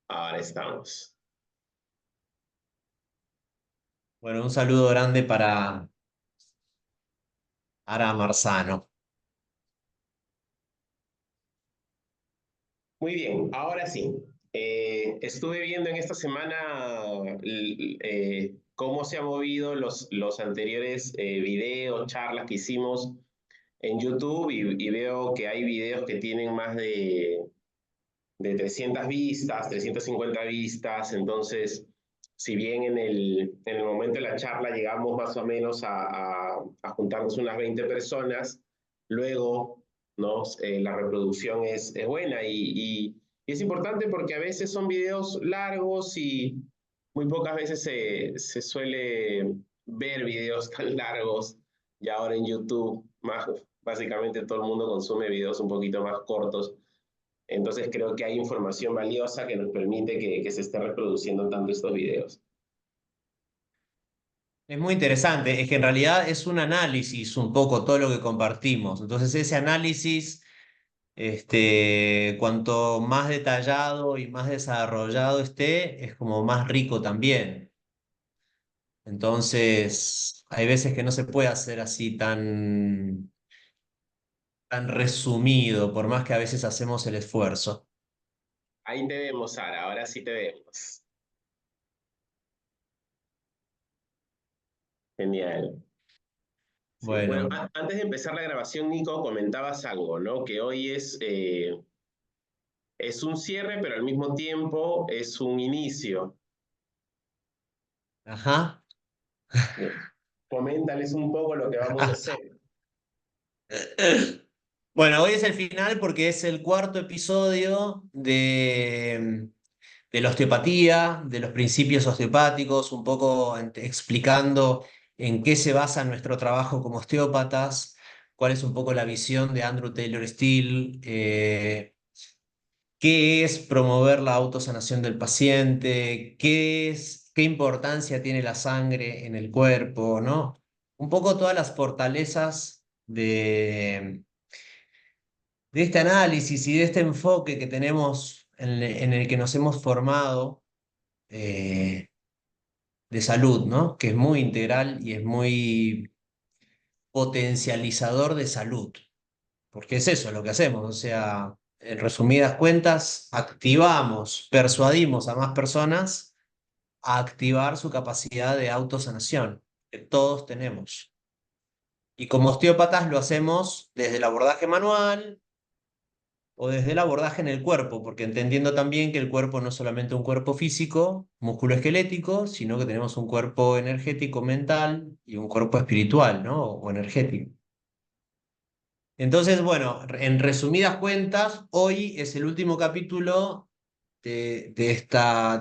Ahora estamos. Bueno, un saludo grande para Ara Marzano. Muy bien, ahora sí. Estuve viendo en esta semana cómo se han movido los anteriores videos, charlas que hicimos en YouTube y veo que hay videos que tienen más de 300 vistas, 350 vistas. Entonces, si bien en el momento de la charla llegamos más o menos a juntarnos unas 20 personas, luego, ¿no? La reproducción es buena y es importante porque a veces son videos largos y muy pocas veces se suele ver videos tan largos. Y ahora en YouTube, básicamente todo el mundo consume videos un poquito más cortos. Entonces creo que hay información valiosa que nos permite que se esté reproduciendo tanto estos videos. Es muy interesante, es que en realidad es un análisis un poco todo lo que compartimos. Entonces ese análisis, cuanto más detallado y más desarrollado esté, es como más rico también. Entonces hay veces que no se puede hacer así tan resumido, por más que a veces hacemos el esfuerzo. Ahí te vemos, Sara, ahora sí te vemos. Genial. Sí. Bueno, Bueno, antes de empezar la grabación, Nico, comentabas algo, ¿no? Que hoy es un cierre, pero al mismo tiempo es un inicio. ajá. Coméntales un poco lo que vamos a hacer. Bueno, hoy es el final porque es el cuarto episodio de la osteopatía, de los principios osteopáticos, un poco explicando en qué se basa nuestro trabajo como osteópatas, cuál es un poco la visión de Andrew Taylor Still, qué es promover la autosanación del paciente, qué importancia tiene la sangre en el cuerpo, ¿no? Un poco todas las fortalezas de este análisis y de este enfoque que tenemos en el que nos hemos formado eh, de salud, ¿no? Que es muy integral y es muy potencializador de salud, porque es eso lo que hacemos, o sea, en resumidas cuentas, activamos, persuadimos a más personas a activar su capacidad de autosanación, que todos tenemos. Y como osteópatas lo hacemos desde el abordaje manual, o desde el abordaje en el cuerpo, porque entendiendo también que el cuerpo no es solamente un cuerpo físico, músculo-esquelético, sino que tenemos un cuerpo energético, mental y un cuerpo espiritual, ¿no? O energético. Entonces, bueno, en resumidas cuentas, hoy es el último capítulo de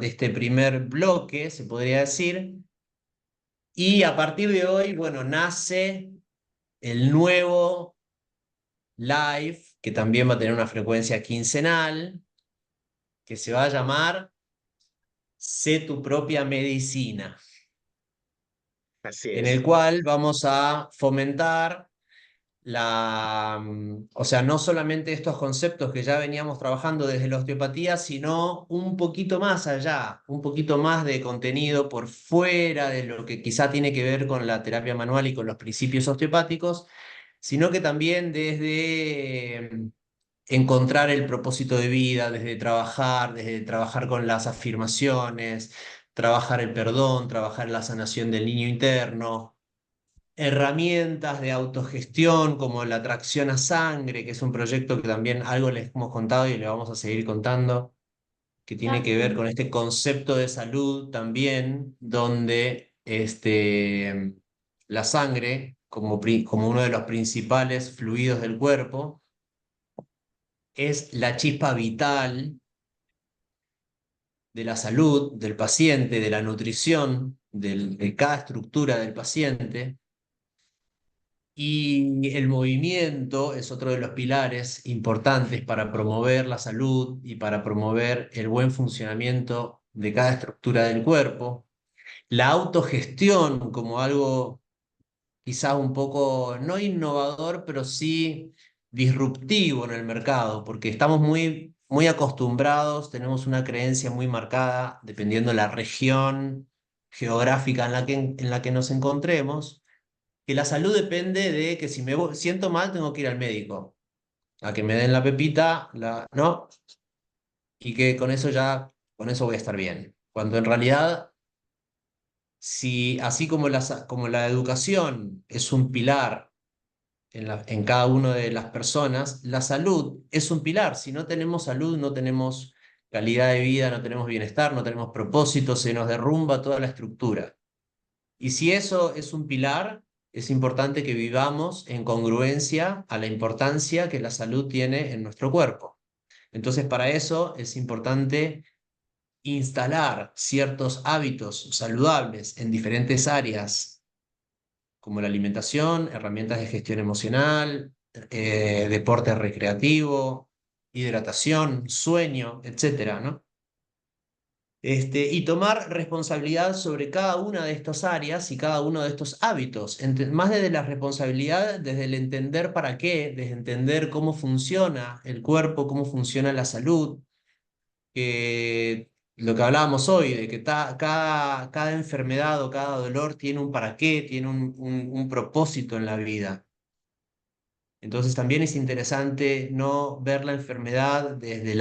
este primer bloque, se podría decir, y a partir de hoy, bueno, nace el nuevo live, que también va a tener una frecuencia quincenal, que se va a llamar Sé tu propia medicina, Así en el es. cual vamos a fomentar o sea, no solamente estos conceptos que ya veníamos trabajando desde la osteopatía, sino un poquito más allá, un poquito más de contenido por fuera de lo que quizá tiene que ver con la terapia manual y con los principios osteopáticos, sino que también desde encontrar el propósito de vida, desde trabajar con las afirmaciones, trabajar el perdón, trabajar la sanación del niño interno, herramientas de autogestión como la tracción a sangre, que es un proyecto que también algo les hemos contado y le vamos a seguir contando, que tiene que ver con este concepto de salud también, donde la sangre, como uno de los principales fluidos del cuerpo, es la chispa vital de la salud del paciente, de la nutrición de cada estructura del paciente. Y el movimiento es otro de los pilares importantes para promover la salud y para promover el buen funcionamiento de cada estructura del cuerpo. La autogestión como algo quizás un poco, no innovador, pero sí disruptivo en el mercado, porque estamos muy muy acostumbrados, tenemos una creencia muy marcada, dependiendo de la región geográfica en la que nos encontremos, que la salud depende de que si siento mal tengo que ir al médico, a que me den la pepita, ¿no? Y que con eso voy a estar bien. Cuando en realidad, si así como la educación es un pilar en cada una de las personas, la salud es un pilar. Si no tenemos salud, no tenemos calidad de vida, no tenemos bienestar, no tenemos propósito, se nos derrumba toda la estructura. Y si eso es un pilar, es importante que vivamos en congruencia a la importancia que la salud tiene en nuestro cuerpo. Entonces, para eso es importante instalar ciertos hábitos saludables en diferentes áreas, como la alimentación, herramientas de gestión emocional, deporte recreativo, hidratación, sueño, etcétera, ¿no? Y tomar responsabilidad sobre cada una de estas áreas y cada uno de estos hábitos, más desde la responsabilidad, desde el entender para qué, desde entender cómo funciona el cuerpo, cómo funciona la salud, que lo que hablábamos hoy, de que cada enfermedad o cada dolor tiene un para qué, tiene un propósito en la vida. Entonces también es interesante no ver la enfermedad, desde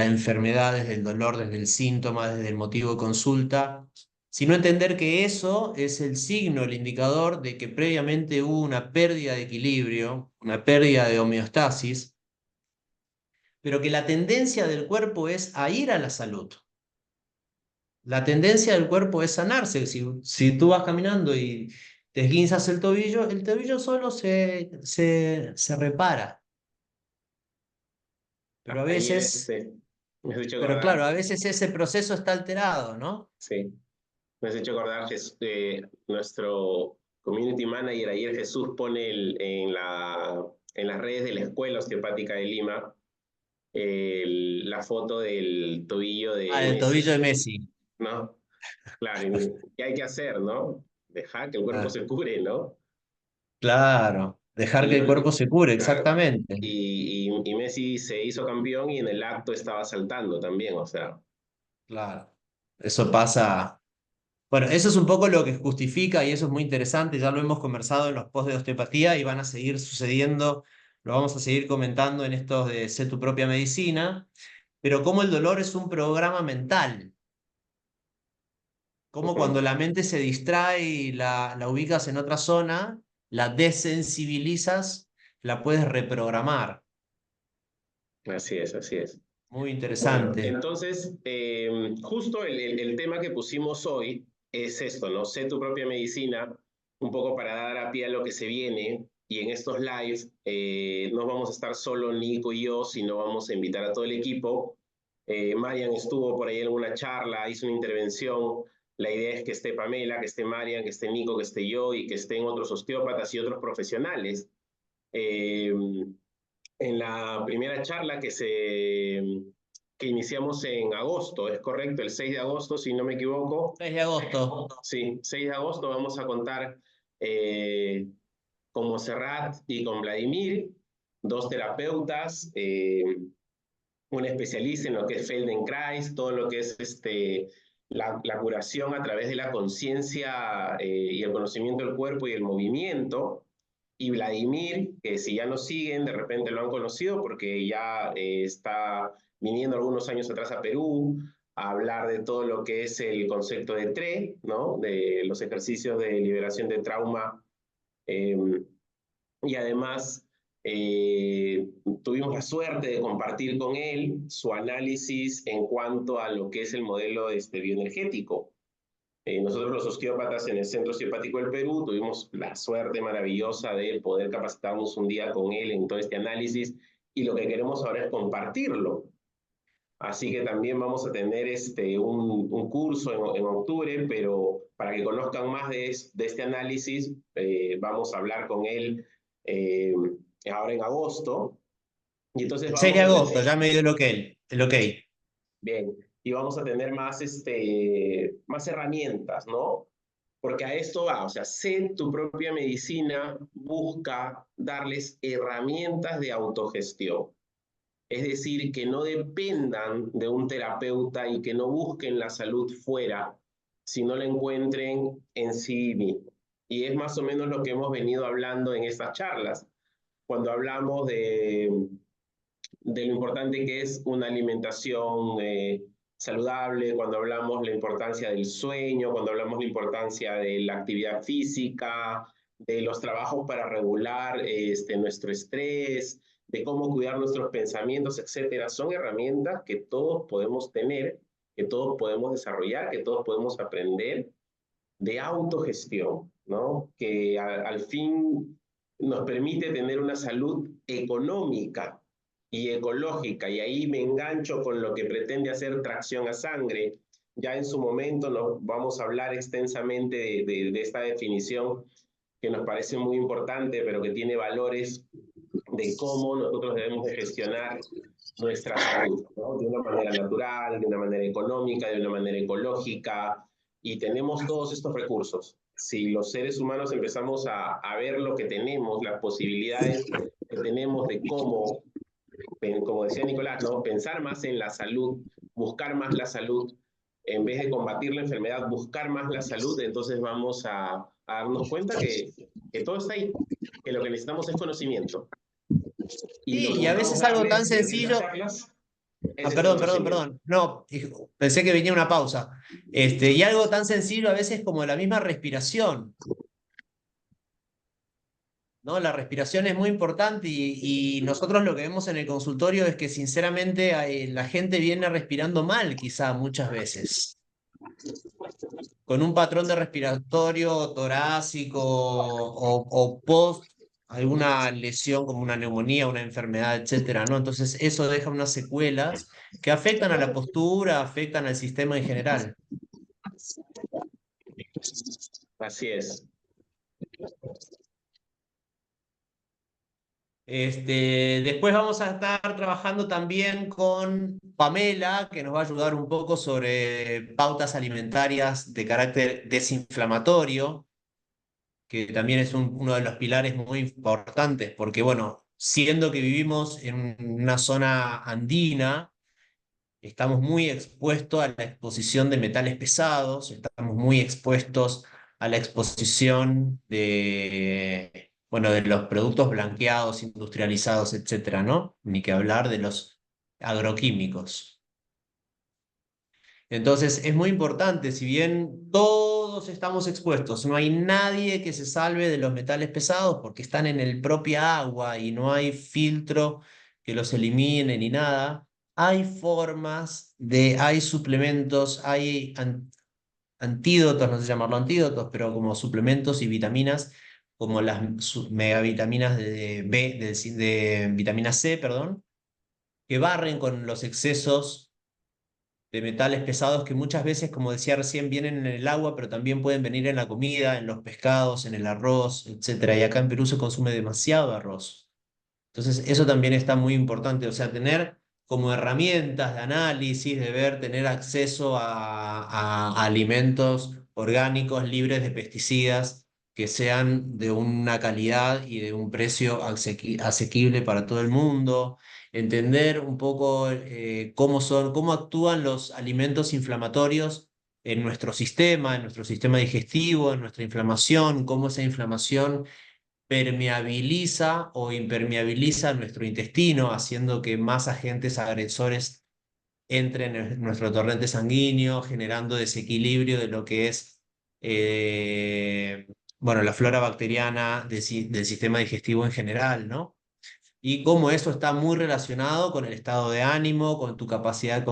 el dolor, desde el síntoma, desde el motivo de consulta, sino entender que eso es el signo, el indicador de que previamente hubo una pérdida de equilibrio, una pérdida de homeostasis, pero que la tendencia del cuerpo es a ir a la salud. La tendencia del cuerpo es sanarse. Si tú vas caminando y te esguinzas el tobillo solo se repara. Pero a Ayer veces, me has hecho pero acordar, claro, a veces ese proceso está alterado, ¿no? sí, me has hecho acordar nuestro community manager ayer Jesús pone en las redes de la Escuela Osteopática de Lima la foto del tobillo Ah, de el tobillo Messi, de Messi. ¿no? Claro, y ¿qué hay que hacer, no? Dejar que el cuerpo Ah, se cure, ¿no? claro, dejar que Y, el cuerpo se cure, claro, exactamente. y Messi se hizo campeón y en el acto estaba saltando también, o sea, Claro, eso pasa. Bueno, eso es un poco lo que justifica y eso es muy interesante, ya lo hemos conversado en los posts de osteopatía y van a seguir sucediendo, lo vamos a seguir comentando en estos de Sé tu propia medicina, pero cómo el dolor es un programa mental, cómo cuando ujú. la mente se distrae y la ubicas en otra zona, la desensibilizas, la puedes reprogramar. Así es, así es. Muy Bueno, interesante. entonces, justo el tema que pusimos hoy es esto, ¿no? Sé tu propia medicina, un poco para dar a pie a lo que se viene. Y en estos lives no vamos a estar solo Nico y yo, sino vamos a invitar a todo el equipo. Marian estuvo por ahí en alguna charla, hizo una intervención. La idea es que esté Pamela, que esté Marian, que esté Nico, que esté yo y que estén otros osteópatas y otros profesionales. Eh, en la primera charla que iniciamos en agosto, es correcto, el 6 de agosto, si no me equivoco. 6 de agosto. Sí, 6 de agosto vamos a contar eh, con Montserrat y con Vladimir, dos terapeutas, un especialista en lo que es Feldenkrais, todo lo que es la curación a través de la conciencia y el conocimiento del cuerpo y el movimiento. Y Vladimir, que si ya nos siguen, de repente lo han conocido porque ya está viniendo algunos años atrás a Perú a hablar de todo lo que es el concepto de TRE, ¿no? De los ejercicios de liberación de trauma eh, y además tuvimos la suerte de compartir con él su análisis en cuanto a lo que es el modelo bioenergético. Nosotros los osteópatas en el Centro Osteopático del Perú tuvimos la suerte maravillosa de poder capacitarnos un día con él en todo este análisis y lo que queremos ahora es compartirlo. Así que también vamos a tener un curso en octubre, pero para que conozcan más de este análisis, vamos a hablar con él eh, ahora en agosto. Y entonces El 6 de vamos a agosto, tener, ya me dio el ok. El ok. bien, y vamos a tener más herramientas, ¿no? Porque a esto va, o sea, sé tu propia medicina, busca darles herramientas de autogestión. Es decir, que no dependan de un terapeuta y que no busquen la salud fuera, sino la encuentren en sí mismos. Y es más o menos lo que hemos venido hablando en estas charlas, cuando hablamos de lo importante que es una alimentación saludable, cuando hablamos la importancia del sueño, cuando hablamos la importancia de la actividad física, de los trabajos para regular nuestro estrés, de cómo cuidar nuestros pensamientos, etcétera. Son herramientas que todos podemos tener, que todos podemos desarrollar, que todos podemos aprender de autogestión, ¿no? Que al fin nos permite tener una salud económica y ecológica. Y ahí me engancho con lo que pretende hacer Tracción a Sangre. Ya en su momento nos vamos a hablar extensamente de esta definición que nos parece muy importante, pero que tiene valores de cómo nosotros debemos de gestionar nuestra salud, ¿no? De una manera natural, de una manera económica, de una manera ecológica, y tenemos todos estos recursos. Si los seres humanos empezamos a ver lo que tenemos, las posibilidades que tenemos de cómo, como decía Nicolás, ¿no? Pensar más en la salud, buscar más la salud, en vez de combatir la enfermedad, buscar más la salud, entonces vamos a darnos cuenta que todo está ahí, que lo que necesitamos es conocimiento. Y lo Sí, que y a buscamos veces algo tan darles en estas sencillo. charlas es Ah, ese perdón, perdón, conocimiento. perdón. No, pensé que venía una pausa. Y algo tan sencillo a veces como la misma respiración, ¿no? La respiración es muy importante y nosotros lo que vemos en el consultorio es que sinceramente la gente viene respirando mal, quizá muchas veces, con un patrón de respiratorio torácico o post alguna lesión como una neumonía, una enfermedad, etcétera, ¿no? Entonces eso deja unas secuelas que afectan a la postura, afectan al sistema en general. Así es. Después vamos a estar trabajando también con Pamela, que nos va a ayudar un poco sobre pautas alimentarias de carácter desinflamatorio, que también es uno de los pilares muy importantes, porque bueno, siendo que vivimos en una zona andina, estamos muy expuestos a la exposición de metales pesados, estamos muy expuestos a la exposición de, bueno, de los productos blanqueados, industrializados, etcétera, ¿no? Ni que hablar de los agroquímicos. Entonces, es muy importante, si bien todos estamos expuestos, no hay nadie que se salve de los metales pesados porque están en el propia agua y no hay filtro que los elimine ni nada, hay formas hay suplementos, hay antídotos, no sé llamarlo antídotos, pero como suplementos y vitaminas, como las megavitaminas de vitamina C, perdón, que barren con los excesos de metales pesados que muchas veces, como decía recién, vienen en el agua, pero también pueden venir en la comida, en los pescados, en el arroz, etcétera. Y acá en Perú se consume demasiado arroz. Entonces, eso también está muy importante, o sea, tener como herramientas de análisis, de ver, tener acceso a alimentos orgánicos libres de pesticidas que sean de una calidad y de un precio asequible para todo el mundo, entender un poco cómo actúan los alimentos inflamatorios en nuestro sistema digestivo, en nuestra inflamación, cómo esa inflamación permeabiliza o impermeabiliza nuestro intestino, haciendo que más agentes agresores entren en nuestro torrente sanguíneo, generando desequilibrio de lo que es bueno, la flora bacteriana del sistema digestivo en general, ¿no? Y cómo eso está muy relacionado con el estado de ánimo, con tu capacidad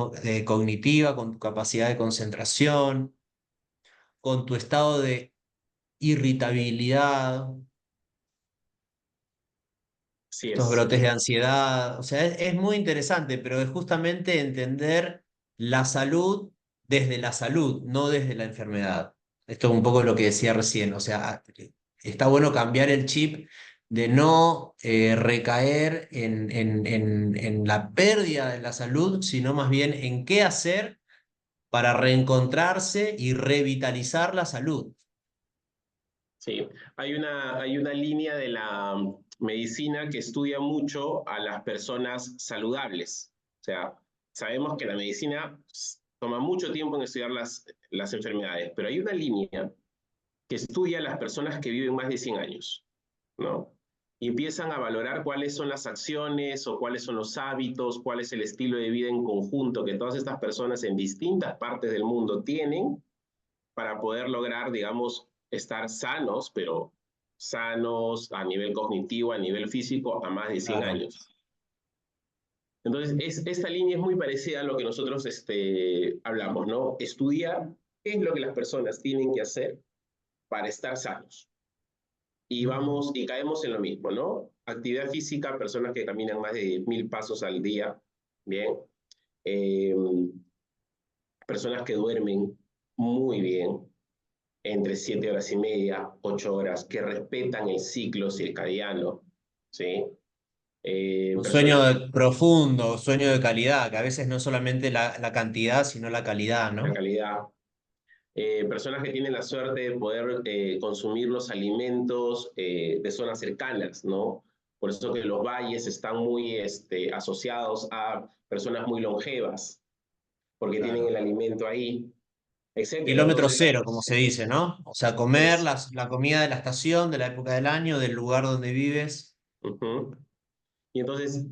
cognitiva, con tu capacidad de concentración, con tu estado de irritabilidad, Así estos es. brotes de ansiedad. O sea, es muy interesante, pero es justamente entender la salud desde la salud, no desde la enfermedad. Esto es un poco lo que decía recién. O sea, está bueno cambiar el chip de no recaer en la pérdida de la salud, sino más bien en qué hacer para reencontrarse y revitalizar la salud. Sí, hay una línea medicina que estudia mucho a las personas saludables. O sea, sabemos que la medicina toma mucho tiempo en estudiar las enfermedades, pero hay una línea que estudia a las personas que viven más de 100 años, ¿no? Y empiezan a valorar cuáles son las acciones o cuáles son los hábitos, cuál es el estilo de vida en conjunto que todas estas personas en distintas partes del mundo tienen para poder lograr, digamos, estar sanos, pero sanos a nivel cognitivo, a nivel físico, a más de 100 Claro. años. Entonces, esta línea es muy parecida a lo que nosotros hablamos, ¿no? Estudiar qué es lo que las personas tienen que hacer para estar sanos. Y vamos, y caemos en lo mismo, ¿no? Actividad física, personas que caminan más de 10.000 pasos al día, ¿bien? Eh, personas que duermen muy bien, entre 7 horas y media, 8 horas, que respetan el ciclo circadiano, ¿sí? Un Personas sueño que profundo, sueño de calidad, que a veces no solamente la cantidad, sino la calidad, la ¿no? calidad, personas que tienen la suerte de poder consumir los alimentos de zonas cercanas, ¿no? Por eso que los valles están muy asociados a personas muy longevas, porque tienen Claro. el alimento ahí, etcétera. Kilómetro Entonces, cero, como se dice, ¿no? O sea, comer es, la comida de la estación, de la época del año, del lugar donde vives. y entonces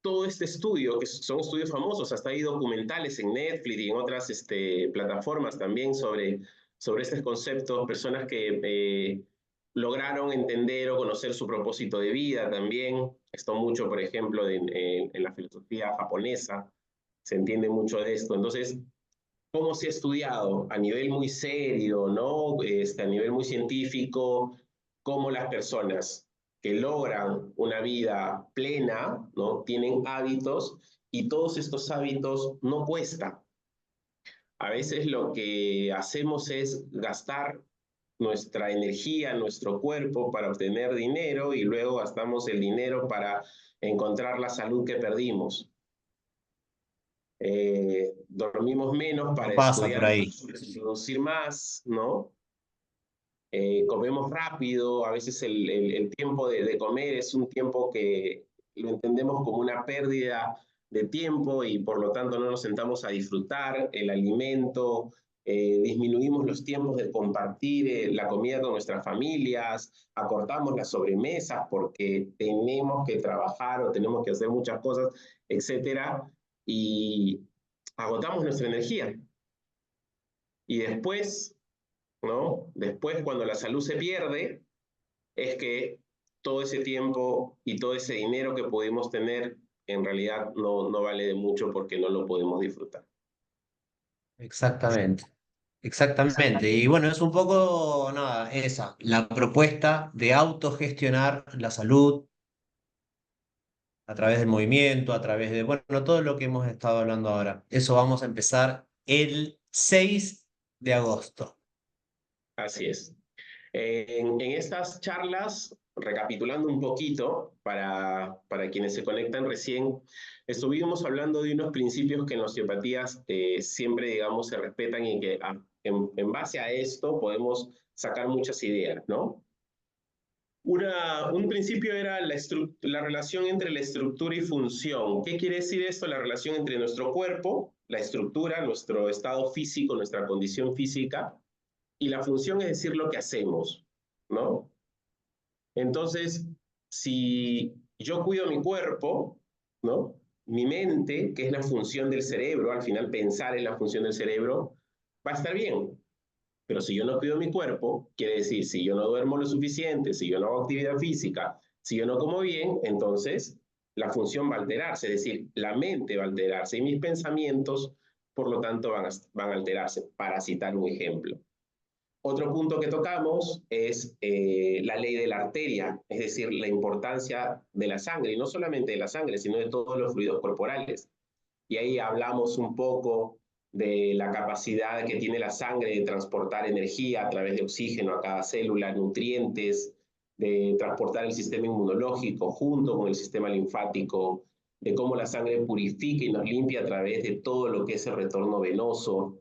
todo este estudio, que son estudios famosos, hasta hay documentales en Netflix y en otras plataformas también sobre estos conceptos, personas que lograron entender o conocer su propósito de vida también. Esto mucho, por ejemplo, en la filosofía japonesa, se entiende mucho de esto. Entonces, ¿cómo se ha estudiado a nivel muy serio, ¿no? A nivel muy científico, cómo las personas que logran una vida plena, ¿no? Tienen hábitos y todos estos hábitos no cuesta. A veces lo que hacemos es gastar nuestra energía, nuestro cuerpo para obtener dinero y luego gastamos el dinero para encontrar la salud que perdimos. Dormimos menos No para pasa por estudiar, ahí. producir más, ¿no? Comemos rápido, a veces el tiempo de comer es un tiempo que lo entendemos como una pérdida de tiempo y por lo tanto no nos sentamos a disfrutar el alimento, disminuimos los tiempos de compartir la comida con nuestras familias, acortamos las sobremesas porque tenemos que trabajar o tenemos que hacer muchas cosas, etcétera, y agotamos nuestra energía. Y después, ¿no? Después, cuando la salud se pierde, es que todo ese tiempo y todo ese dinero que pudimos tener en realidad no vale de mucho porque no lo podemos disfrutar. Exactamente. Exactamente. Y bueno, es un poco, nada, esa, la propuesta de autogestionar la salud a través del movimiento, a través de, bueno, todo lo que hemos estado hablando ahora. Eso vamos a empezar el 6 de agosto. Así es. En estas charlas, recapitulando un poquito para quienes se conectan recién, estuvimos hablando de unos principios que en las osteopatías siempre, digamos, se respetan y que en base a esto podemos sacar muchas ideas, ¿no? Un principio era la relación entre la estructura y función. ¿Qué quiere decir esto? La relación entre nuestro cuerpo, la estructura, nuestro estado físico, nuestra condición física, y la función es decir lo que hacemos, ¿no? Entonces, si yo cuido mi cuerpo, ¿no? Mi mente, que es la función del cerebro, al final pensar en la función del cerebro, va a estar bien. Pero si yo no cuido mi cuerpo, quiere decir, si yo no duermo lo suficiente, si yo no hago actividad física, si yo no como bien, entonces la función va a alterarse, es decir, la mente va a alterarse y mis pensamientos, por lo tanto, van a alterarse, para citar un ejemplo. Otro punto que tocamos es la ley de la arteria, es decir, la importancia de la sangre, y no solamente de la sangre, sino de todos los fluidos corporales. Y ahí hablamos un poco de la capacidad que tiene la sangre de transportar energía a través de oxígeno a cada célula, nutrientes, de transportar el sistema inmunológico junto con el sistema linfático, de cómo la sangre purifica y nos limpia a través de todo lo que es el retorno venoso,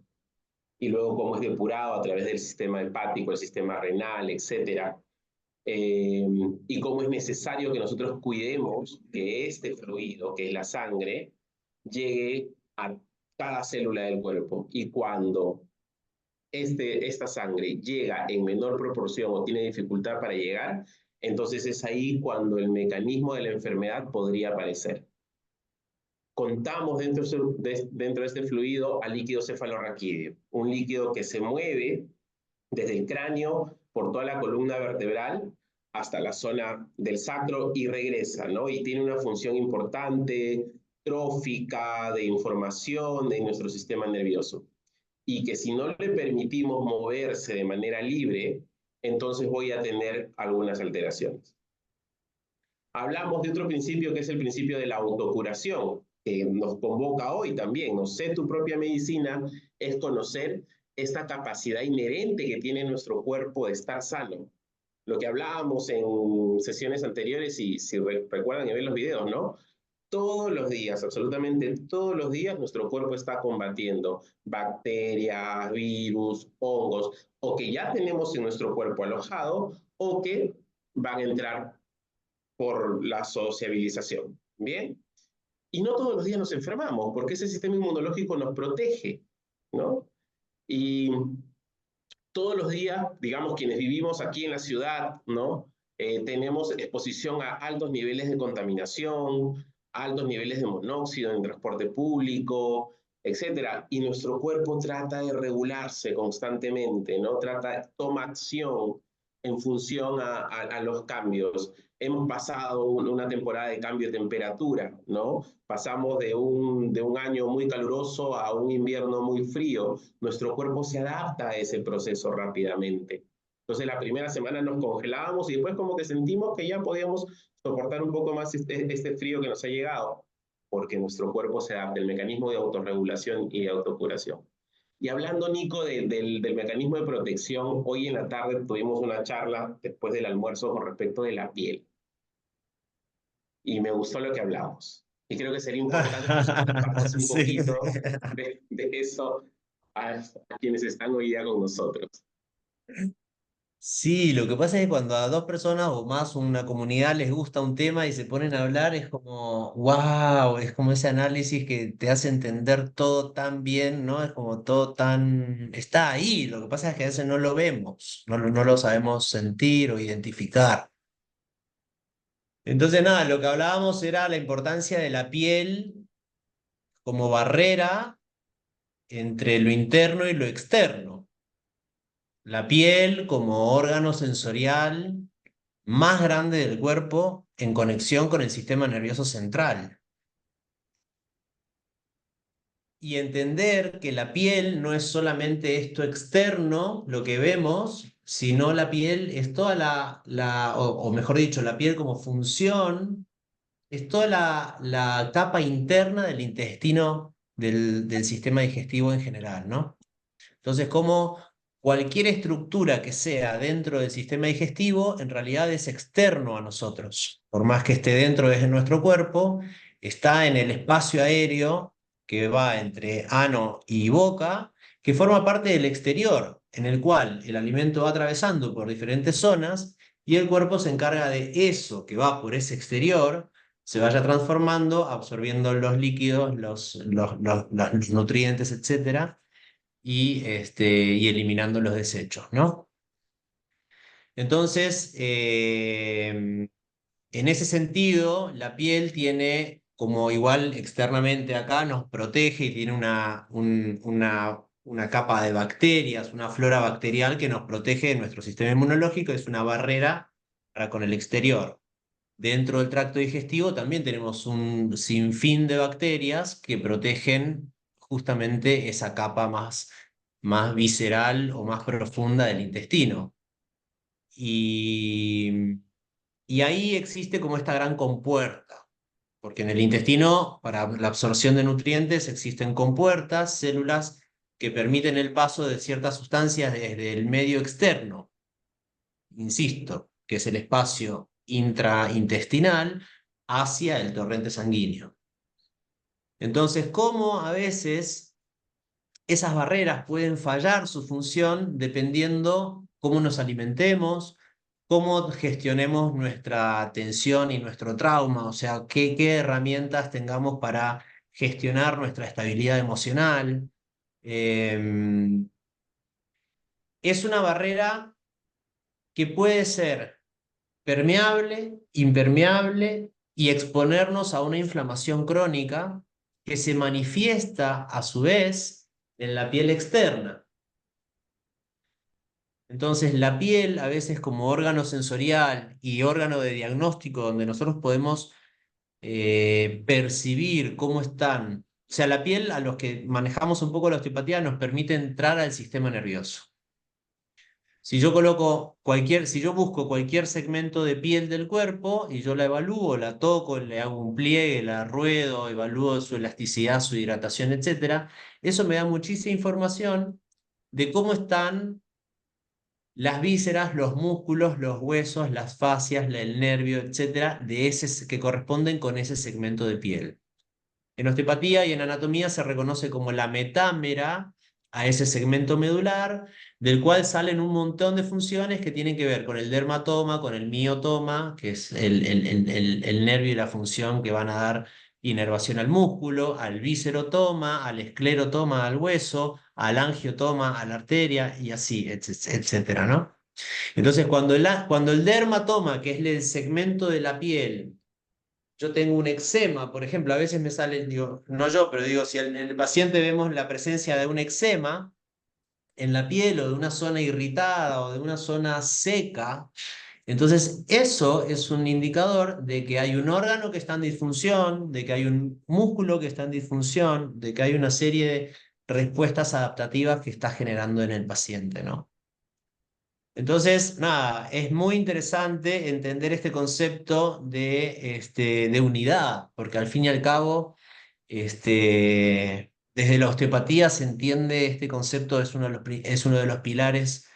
y luego cómo es depurado a través del sistema hepático, el sistema renal, etcétera. y cómo es necesario que nosotros cuidemos que este fluido, que es la sangre, llegue a cada célula del cuerpo. Y cuando esta sangre llega en menor proporción o tiene dificultad para llegar, entonces es ahí cuando el mecanismo de la enfermedad podría aparecer. Contamos dentro de este fluido al líquido cefalorraquídeo, un líquido que se mueve desde el cráneo por toda la columna vertebral hasta la zona del sacro y regresa, ¿no? Y tiene una función importante, trófica, de información en nuestro sistema nervioso. Y que si no le permitimos moverse de manera libre, entonces voy a tener algunas alteraciones. Hablamos de otro principio que es el principio de la autocuración, que nos convoca hoy también. No sé, tu propia medicina es conocer esta capacidad inherente que tiene nuestro cuerpo de estar sano. Lo que hablábamos en sesiones anteriores, y si recuerdan y ven los videos, ¿no? Todos los días, absolutamente todos los días, nuestro cuerpo está combatiendo bacterias, virus, hongos, o que ya tenemos en nuestro cuerpo alojado, o que van a entrar por la sociabilización. ¿Bien? Y no todos los días nos enfermamos, porque ese sistema inmunológico nos protege, ¿no? Y todos los días, digamos, quienes vivimos aquí en la ciudad, ¿no? Tenemos exposición a altos niveles de contaminación, altos niveles de monóxido en el transporte público, etcétera. Y nuestro cuerpo trata de regularse constantemente, ¿no? Toma acción en función a los cambios. Hemos pasado una temporada de cambio de temperatura, ¿no? Pasamos de un año muy caluroso a un invierno muy frío. Nuestro cuerpo se adapta a ese proceso rápidamente. Entonces la primera semana nos congelábamos y después como que sentimos que ya podíamos soportar un poco más este frío que nos ha llegado, porque nuestro cuerpo se adapta, el mecanismo de autorregulación y de autocuración. Y hablando, Nico, del mecanismo de protección, hoy en la tarde tuvimos una charla después del almuerzo con respecto de la piel. Y me gustó lo que hablamos. Y creo que sería importante que compartamos un Sí. poquito de eso a quienes están hoy día con nosotros. Sí, lo que pasa es que cuando a dos personas o más una comunidad les gusta un tema y se ponen a hablar, es como, wow, es como ese análisis que te hace entender todo tan bien, ¿no? Es como todo tan, está ahí, lo que pasa es que a veces no lo vemos, no lo sabemos sentir o identificar. Entonces, nada, lo que hablábamos era la importancia de la piel como barrera entre lo interno y lo externo. La piel como órgano sensorial más grande del cuerpo en conexión con el sistema nervioso central. Y entender que la piel no es solamente esto externo, lo que vemos, sino la piel es toda o mejor dicho, la piel como función, es toda la capa interna del intestino del sistema digestivo en general, ¿no? Entonces, como cualquier estructura que sea dentro del sistema digestivo, en realidad es externo a nosotros. Por más que esté dentro de nuestro cuerpo, está en el espacio aéreo que va entre ano y boca, que forma parte del exterior, en el cual el alimento va atravesando por diferentes zonas y el cuerpo se encarga de eso que va por ese exterior, se vaya transformando, absorbiendo los líquidos, los nutrientes, etcétera, y eliminando los desechos, ¿no? Entonces, en ese sentido, la piel tiene, como igual externamente acá, nos protege y tiene una capa de bacterias, una flora bacterial que nos protege de nuestro sistema inmunológico, es una barrera para con el exterior. Dentro del tracto digestivo también tenemos un sinfín de bacterias que protegen justamente esa capa más visceral o más profunda del intestino. Y, y ahí existe como esta gran compuerta, porque en el intestino, para la absorción de nutrientes, existen compuertas, células que permiten el paso de ciertas sustancias desde el medio externo, insisto, que es el espacio intraintestinal, hacia el torrente sanguíneo. Entonces, ¿cómo a veces esas barreras pueden fallar su función dependiendo cómo nos alimentemos, cómo gestionemos nuestra tensión y nuestro trauma, o sea, qué herramientas tengamos para gestionar nuestra estabilidad emocional. Em, es una barrera que puede ser permeable, impermeable y exponernos a una inflamación crónica que se manifiesta a su vez en la piel externa. Entonces, la piel, a veces como órgano sensorial y órgano de diagnóstico, donde nosotros podemos percibir cómo están, o sea, la piel, a los que manejamos un poco la osteopatía, nos permite entrar al sistema nervioso. Si yo busco cualquier segmento de piel del cuerpo y yo la evalúo, la toco, le hago un pliegue, la ruedo, evalúo su elasticidad, su hidratación, etcétera, eso me da muchísima información de cómo están las vísceras, los músculos, los huesos, las fascias, el nervio, etcétera, que corresponden con ese segmento de piel. En osteopatía y en anatomía se reconoce como la metámera a ese segmento medular, del cual salen un montón de funciones que tienen que ver con el dermatoma, con el miotoma, que es el nervio y la función que van a dar inervación al músculo, al viscerotoma, al esclerotoma, al hueso, al angiotoma, a la arteria, y así, etcétera, ¿no? Entonces, cuando el dermatoma, que es el segmento de la piel, yo tengo un eczema, por ejemplo, a veces me sale, digo, no yo, pero digo, si en el paciente vemos la presencia de un eczema en la piel o de una zona irritada o de una zona seca, entonces eso es un indicador de que hay un órgano que está en disfunción, de que hay un músculo que está en disfunción, de que hay una serie de respuestas adaptativas que está generando en el paciente, ¿no? Entonces, nada, es muy interesante entender este concepto de unidad, porque al fin y al cabo, desde la osteopatía se entiende este concepto, es uno de los pilares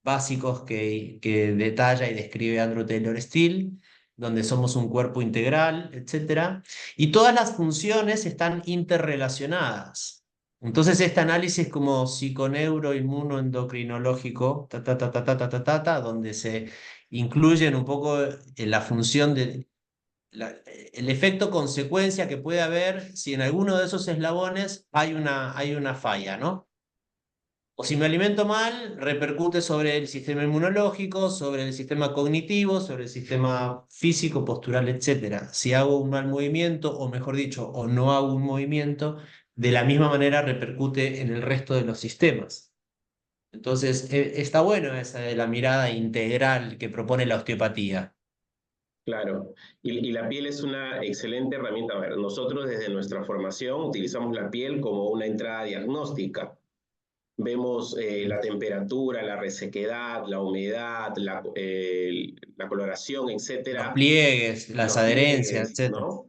básicos que detalla y describe Andrew Taylor Still, donde somos un cuerpo integral, etcétera, y todas las funciones están interrelacionadas. Entonces, este análisis como psiconeuroinmunoendocrinológico, donde se incluyen un poco la función el efecto consecuencia que puede haber si en alguno de esos eslabones hay una falla, ¿no? O si me alimento mal, repercute sobre el sistema inmunológico, sobre el sistema cognitivo, sobre el sistema físico, postural, etcétera. Si hago un mal movimiento, o mejor dicho, o no hago un movimiento, de la misma manera repercute en el resto de los sistemas. Entonces, está bueno esa de la mirada integral que propone la osteopatía. Claro, y la piel es una excelente herramienta. A ver, nosotros desde nuestra formación utilizamos la piel como una entrada diagnóstica. Vemos la temperatura, la resequedad, la humedad, la coloración, Los etcétera, pliegues, las los adherencias, pliegues, etcétera. ¿no?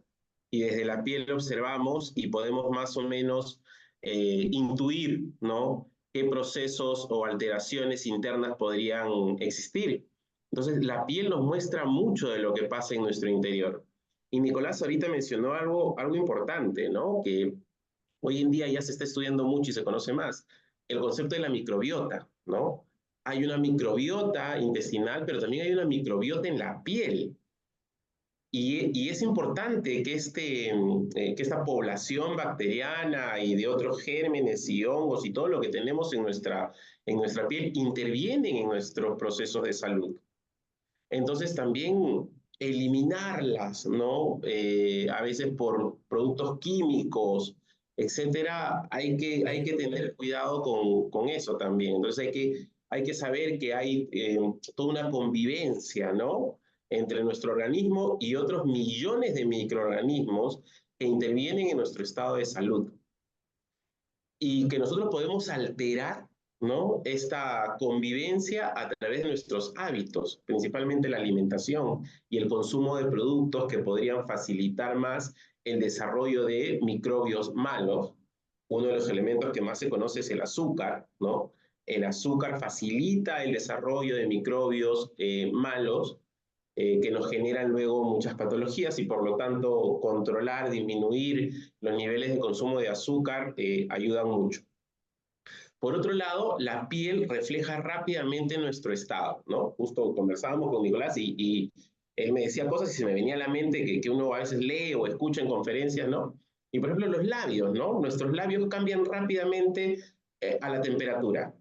Y desde la piel observamos y podemos más o menos intuir, ¿no? Qué procesos o alteraciones internas podrían existir. Entonces, la piel nos muestra mucho de lo que pasa en nuestro interior. Y Nicolás ahorita mencionó algo importante, ¿no? Que hoy en día ya se está estudiando mucho y se conoce más, el concepto de la microbiota, ¿no? Hay una microbiota intestinal, pero también hay una microbiota en la piel. Y es importante que esta población bacteriana y de otros gérmenes y hongos y todo lo que tenemos en nuestra piel intervienen en nuestros procesos de salud. Entonces también eliminarlas, ¿no? A veces por productos químicos, etcétera, hay que tener cuidado con eso también. Entonces hay que saber que hay toda una convivencia, ¿no? Entre nuestro organismo y otros millones de microorganismos que intervienen en nuestro estado de salud y que nosotros podemos alterar, ¿no? Esta convivencia a través de nuestros hábitos, principalmente la alimentación y el consumo de productos que podrían facilitar más el desarrollo de microbios malos. Uno de los elementos que más se conoce es el azúcar, ¿no? El azúcar facilita el desarrollo de microbios malos que nos generan luego muchas patologías y por lo tanto controlar, disminuir los niveles de consumo de azúcar ayudan mucho. Por otro lado, la piel refleja rápidamente nuestro estado, ¿no? Justo conversábamos con Nicolás y él me decía cosas y se me venía a la mente que uno a veces lee o escucha en conferencias, ¿no? Y por ejemplo, los labios, ¿no? Nuestros labios cambian rápidamente a la temperatura,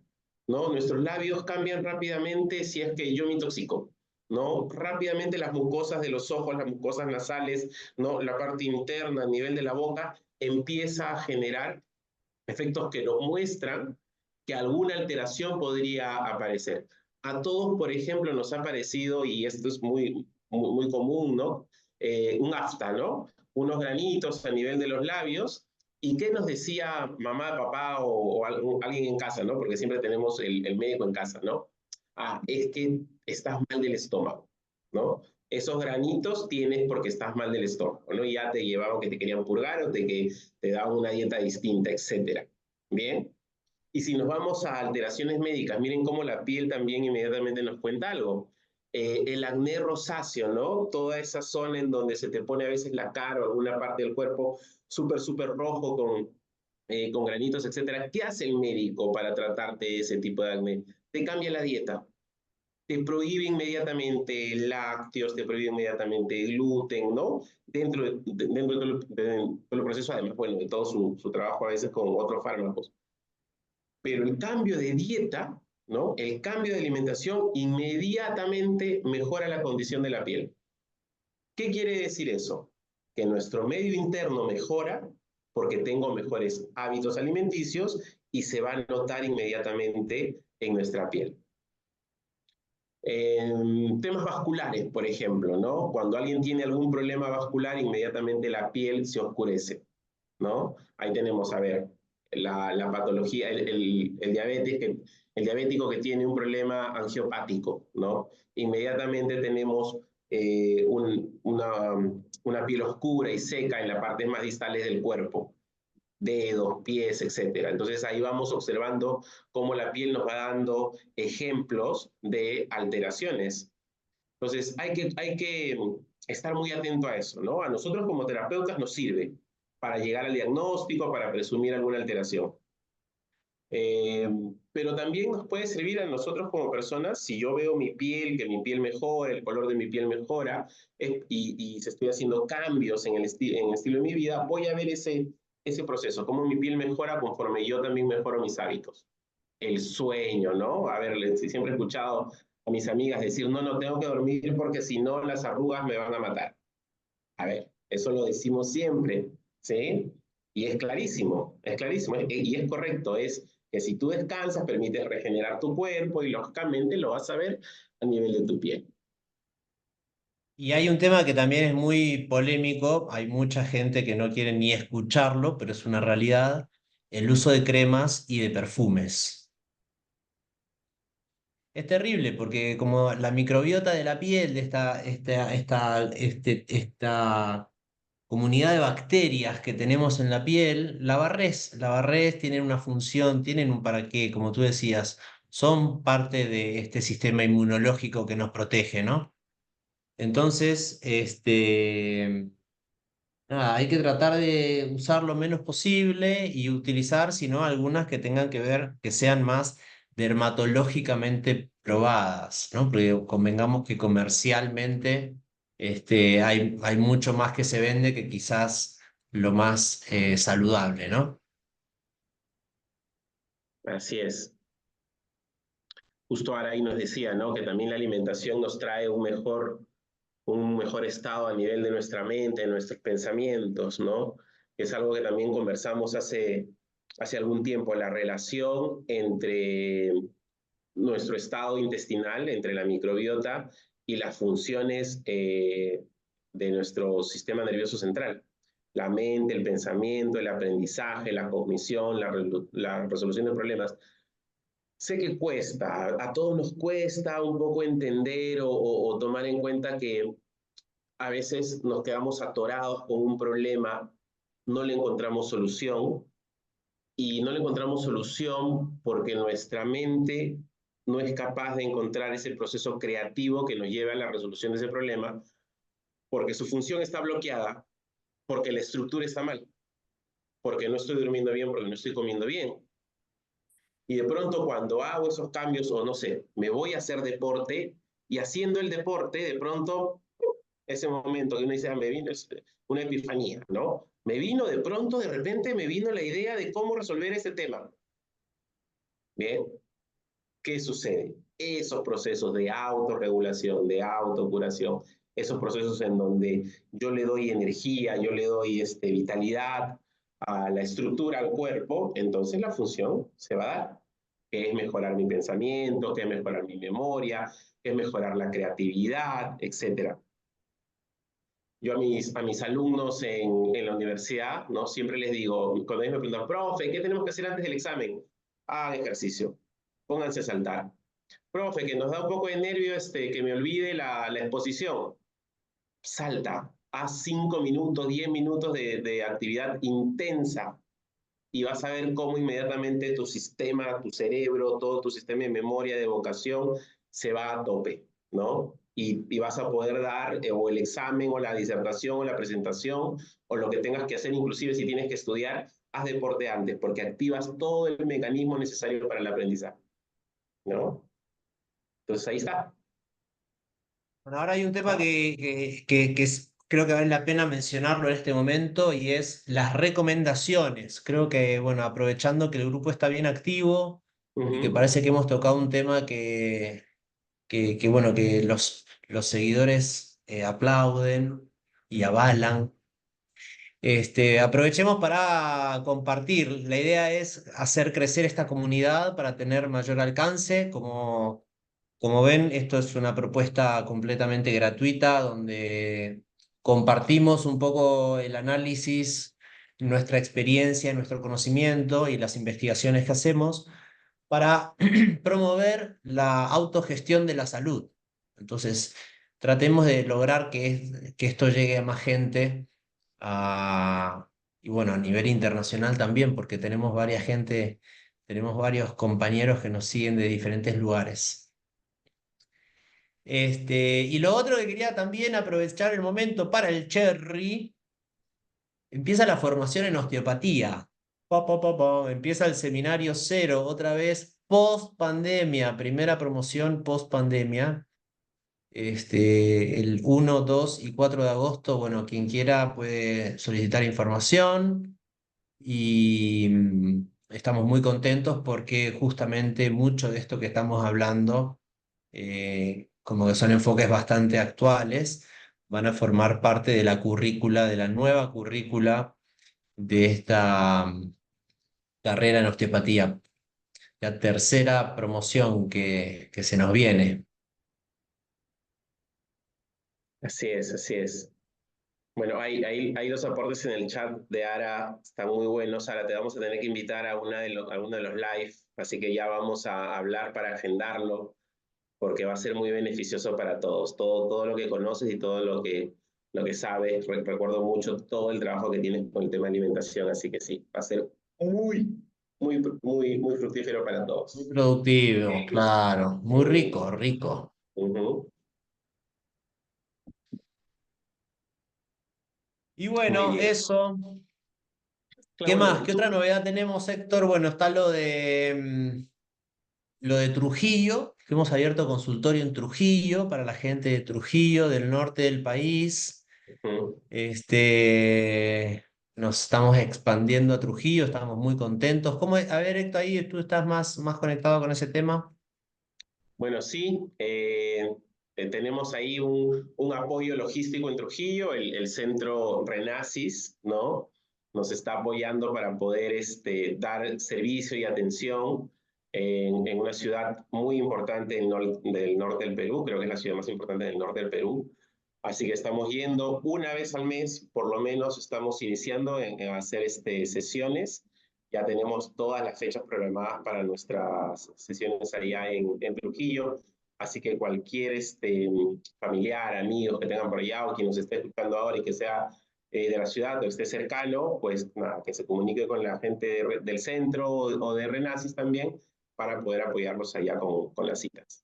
¿no? Nuestros labios cambian rápidamente si es que yo me intoxico, ¿no? Rápidamente las mucosas de los ojos, las mucosas nasales, ¿no? La parte interna a nivel de la boca empieza a generar efectos que nos muestran que alguna alteración podría aparecer. A todos, por ejemplo, nos ha parecido, y esto es muy común, ¿no? Un afta, ¿no? Unos granitos a nivel de los labios. ¿Y qué nos decía mamá, papá o alguien en casa, ¿no? Porque siempre tenemos el médico en casa, ¿no? Ah, es que estás mal del estómago, ¿no? Esos granitos tienes porque estás mal del estómago, ¿no? Y ya te llevaban que te querían purgar o que te daban una dieta distinta, etcétera. Bien. Y si nos vamos a alteraciones médicas, miren cómo la piel también inmediatamente nos cuenta algo. El acné rosáceo, ¿no? Toda esa zona en donde se te pone a veces la cara o alguna parte del cuerpo súper rojo con granitos, etcétera. ¿Qué hace el médico para tratarte ese tipo de acné? Te cambia la dieta, te prohíbe inmediatamente lácteos, te prohíbe inmediatamente gluten, ¿no? Dentro del proceso, además, bueno, de todo su trabajo a veces con otros fármacos. Pero el cambio de dieta, ¿no? El cambio de alimentación inmediatamente mejora la condición de la piel. ¿Qué quiere decir eso? Que nuestro medio interno mejora porque tengo mejores hábitos alimenticios y se va a notar inmediatamente en nuestra piel. En temas vasculares, por ejemplo, ¿no? Cuando alguien tiene algún problema vascular, inmediatamente la piel se oscurece, ¿no? Ahí tenemos, a ver, la patología, el diabético que tiene un problema angiopático, ¿no? Inmediatamente tenemos una piel oscura y seca en las partes más distales del cuerpo, dedos, pies, etcétera. Entonces ahí vamos observando cómo la piel nos va dando ejemplos de alteraciones. Entonces hay que estar muy atento a eso, ¿no? A nosotros como terapeutas nos sirve para llegar al diagnóstico, para presumir alguna alteración. Eh, pero también nos puede servir a nosotros como personas si yo veo mi piel, que mi piel mejora, el color de mi piel mejora, y se estoy haciendo cambios en en el estilo de mi vida, voy a ver ese proceso, cómo mi piel mejora conforme yo también mejoro mis hábitos. El sueño, ¿no? A ver, siempre he escuchado a mis amigas decir, no, no tengo que dormir porque si no las arrugas me van a matar. A ver, eso lo decimos siempre, ¿sí? Y es clarísimo, y es correcto, es que si tú descansas, permites regenerar tu cuerpo y lógicamente lo vas a ver a nivel de tu piel. Y hay un tema que también es muy polémico, hay mucha gente que no quiere ni escucharlo, pero es una realidad, el uso de cremas y de perfumes. Es terrible porque como la microbiota de la piel, de esta comunidad de bacterias que tenemos en la piel, la barrés, tienen una función, tienen un para qué, como tú decías, son parte de este sistema inmunológico que nos protege, ¿no? Entonces, nada, hay que tratar de usar lo menos posible y utilizar, si no, algunas que tengan que ver, que sean más dermatológicamente probadas, ¿no? Porque convengamos que comercialmente hay mucho más que se vende que quizás lo más saludable, ¿no? Así es. Justo ahora ahí nos decía, ¿no? Que también la alimentación nos trae un mejor estado a nivel de nuestra mente, de nuestros pensamientos, ¿no? Es algo que también conversamos hace algún tiempo, la relación entre nuestro estado intestinal, entre la microbiota y las funciones de nuestro sistema nervioso central. La mente, el pensamiento, el aprendizaje, la cognición, la resolución de problemas. Sé que cuesta, a todos nos cuesta un poco entender o tomar en cuenta que a veces nos quedamos atorados con un problema, no le encontramos solución y no le encontramos solución porque nuestra mente no es capaz de encontrar ese proceso creativo que nos lleve a la resolución de ese problema porque su función está bloqueada, porque la estructura está mal, porque no estoy durmiendo bien, porque no estoy comiendo bien. Y de pronto cuando hago esos cambios, o no sé, me voy a hacer deporte, y haciendo el deporte, de pronto, ese momento que uno dice, me vino una epifanía, ¿no? Me vino de pronto, de repente me vino la idea de cómo resolver ese tema. Bien, ¿qué sucede? Esos procesos de autorregulación, de autocuración, esos procesos en donde yo le doy energía, yo le doy vitalidad a la estructura, al cuerpo, entonces la función se va a dar, que es mejorar mi pensamiento, que es mejorar mi memoria, que es mejorar la creatividad, etcétera. Yo a mis alumnos en la universidad, ¿no? Siempre les digo, cuando ellos me preguntan, profe, ¿qué tenemos que hacer antes del examen? Hagan ejercicio, pónganse a saltar. Profe, que nos da un poco de nervio que me olvide la exposición. Salta, haz 5 minutos, 10 minutos de actividad intensa y vas a ver cómo inmediatamente tu sistema, tu cerebro, todo tu sistema de memoria, de evocación, se va a tope, ¿no? Y vas a poder dar o el examen o la disertación o la presentación o lo que tengas que hacer, inclusive si tienes que estudiar, haz deporte antes, porque activas todo el mecanismo necesario para el aprendizaje, ¿no? Entonces ahí está. Bueno, ahora hay un tema creo que vale la pena mencionarlo en este momento y es las recomendaciones. Creo que, bueno, aprovechando que el grupo está bien activo y que Ujú. parece que hemos tocado un tema bueno, que los seguidores aplauden y avalan. Aprovechemos para compartir. La idea es hacer crecer esta comunidad para tener mayor alcance. Como ven, esto es una propuesta completamente gratuita donde compartimos un poco el análisis, nuestra experiencia, nuestro conocimiento y las investigaciones que hacemos para promover la autogestión de la salud. Entonces, tratemos de lograr que esto llegue a más gente y bueno, a nivel internacional también, porque tenemos varios compañeros que nos siguen de diferentes lugares. Y lo otro que quería también aprovechar el momento para el cherry, empieza la formación en osteopatía. Empieza el seminario cero, otra vez post pandemia, primera promoción post pandemia. El 1, 2 y 4 de agosto, bueno, quien quiera puede solicitar información y estamos muy contentos porque justamente mucho de esto que estamos hablando, como que son enfoques bastante actuales, van a formar parte de la currícula, de la nueva currícula de esta carrera en osteopatía, la tercera promoción que se nos viene. Así es, así es. Bueno, hay dos aportes en el chat de Ara, están muy buenos. Ara, te vamos a tener que invitar a, a uno de los live, así que ya vamos a hablar para agendarlo, porque va a ser muy beneficioso para todos. Todo lo que conoces y todo lo que sabes. Recuerdo mucho todo el trabajo que tienes con el tema de alimentación, así que sí, va a ser muy fructífero para Muy todos. productivo, claro, muy Mm, rico, rico. ujú. Y Muy bueno, bien. eso. ¿Qué más? Claudio, ¿Qué otra novedad tenemos, Héctor? Bueno, está lo de Trujillo, que hemos abierto consultorio en Trujillo para la gente de Trujillo, del norte del país. ujú. Nos estamos expandiendo a Trujillo, estamos muy contentos. A ver, Héctor, ahí tú estás más conectado con ese tema. Bueno, sí, tenemos ahí un apoyo logístico en Trujillo, el centro Renacis, ¿no? Nos está apoyando para poder dar servicio y atención en una ciudad muy importante del norte del Perú, creo que es la ciudad más importante del norte del Perú. Así que estamos yendo una vez al mes, por lo menos estamos iniciando en hacer sesiones. Ya tenemos todas las fechas programadas para nuestras sesiones allá en Trujillo, así que cualquier familiar, amigo que tengan por allá o quien nos esté escuchando ahora y que sea de la ciudad o esté cercano, pues nada, que se comunique con la gente del centro o de Renacis también para poder apoyarlos allá con las citas.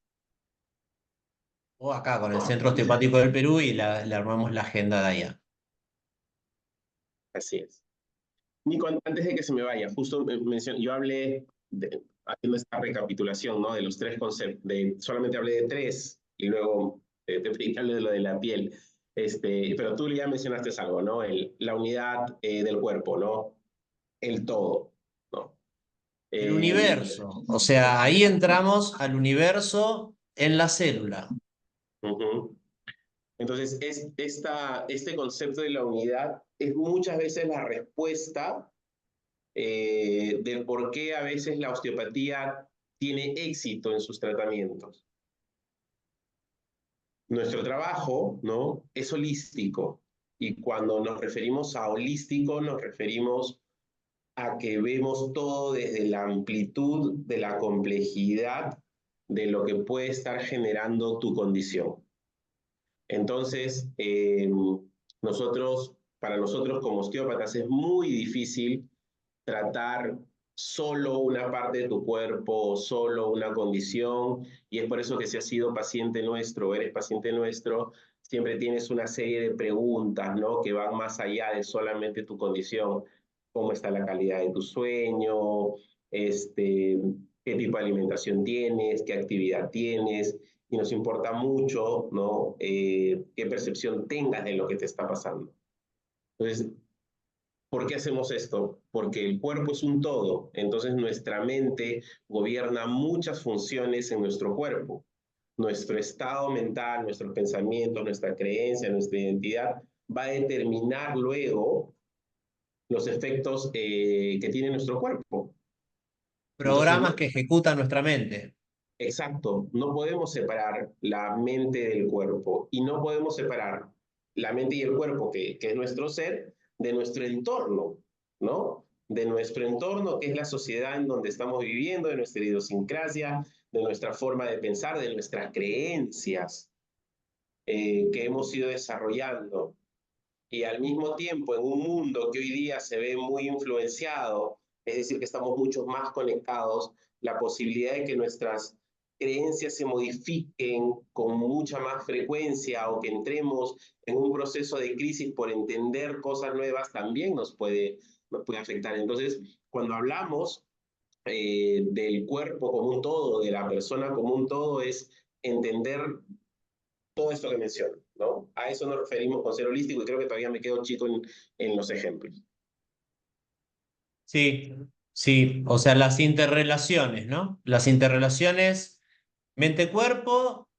O acá con el Centro Osteopático del Perú y le armamos la agenda de allá. Así es. Nico, antes de que se me vaya, justo yo hablé haciendo esta recapitulación, ¿no? De los tres conceptos, solamente hablé de tres y luego te pedí de lo de la piel. Pero tú ya mencionaste algo, ¿no? La unidad del cuerpo, ¿no? El todo, ¿no? El Eh, universo, o sea, ahí entramos al universo en la célula. Ujú. Entonces, este concepto de la unidad es muchas veces la respuesta del por qué a veces la osteopatía tiene éxito en sus tratamientos. Nuestro trabajo, ¿no? Es holístico. Y cuando nos referimos a holístico, nos referimos a que vemos todo desde la amplitud de la complejidad de lo que puede estar generando tu condición. Entonces, para nosotros como osteópatas es muy difícil tratar solo una parte de tu cuerpo, solo una condición, y es por eso que si has sido paciente nuestro, eres paciente nuestro, siempre tienes una serie de preguntas, ¿no? Que van más allá de solamente tu condición. ¿Cómo está la calidad de tu sueño? ¿Qué tipo de alimentación tienes? ¿Qué actividad tienes? Y nos importa mucho, ¿no? Qué percepción tengas de lo que te está pasando. Entonces, ¿por qué hacemos esto? Porque el cuerpo es un todo, entonces nuestra mente gobierna muchas funciones en nuestro cuerpo. Nuestro estado mental, nuestros pensamientos, nuestra creencia, nuestra identidad va a determinar luego los efectos que tiene nuestro cuerpo. Entonces, Programas que ejecuta nuestra mente. exacto, no podemos separar la mente del cuerpo y no podemos separar la mente y el cuerpo, que es nuestro ser, de nuestro entorno, ¿no? De nuestro entorno, que es la sociedad en donde estamos viviendo, de nuestra idiosincrasia, de nuestra forma de pensar, de nuestras creencias que hemos ido desarrollando. Y al mismo tiempo, en un mundo que hoy día se ve muy influenciado, es decir, que estamos mucho más conectados, la posibilidad de que nuestras creencias se modifiquen con mucha más frecuencia o que entremos en un proceso de crisis por entender cosas nuevas también nos puede afectar. Entonces, cuando hablamos del cuerpo como un todo, de la persona como un todo, es entender todo esto que menciono, ¿no? A eso nos referimos con ser holístico y creo que todavía me quedo chico en los ejemplos. Sí, sí, o sea, las interrelaciones, ¿no? Las interrelaciones mente-cuerpo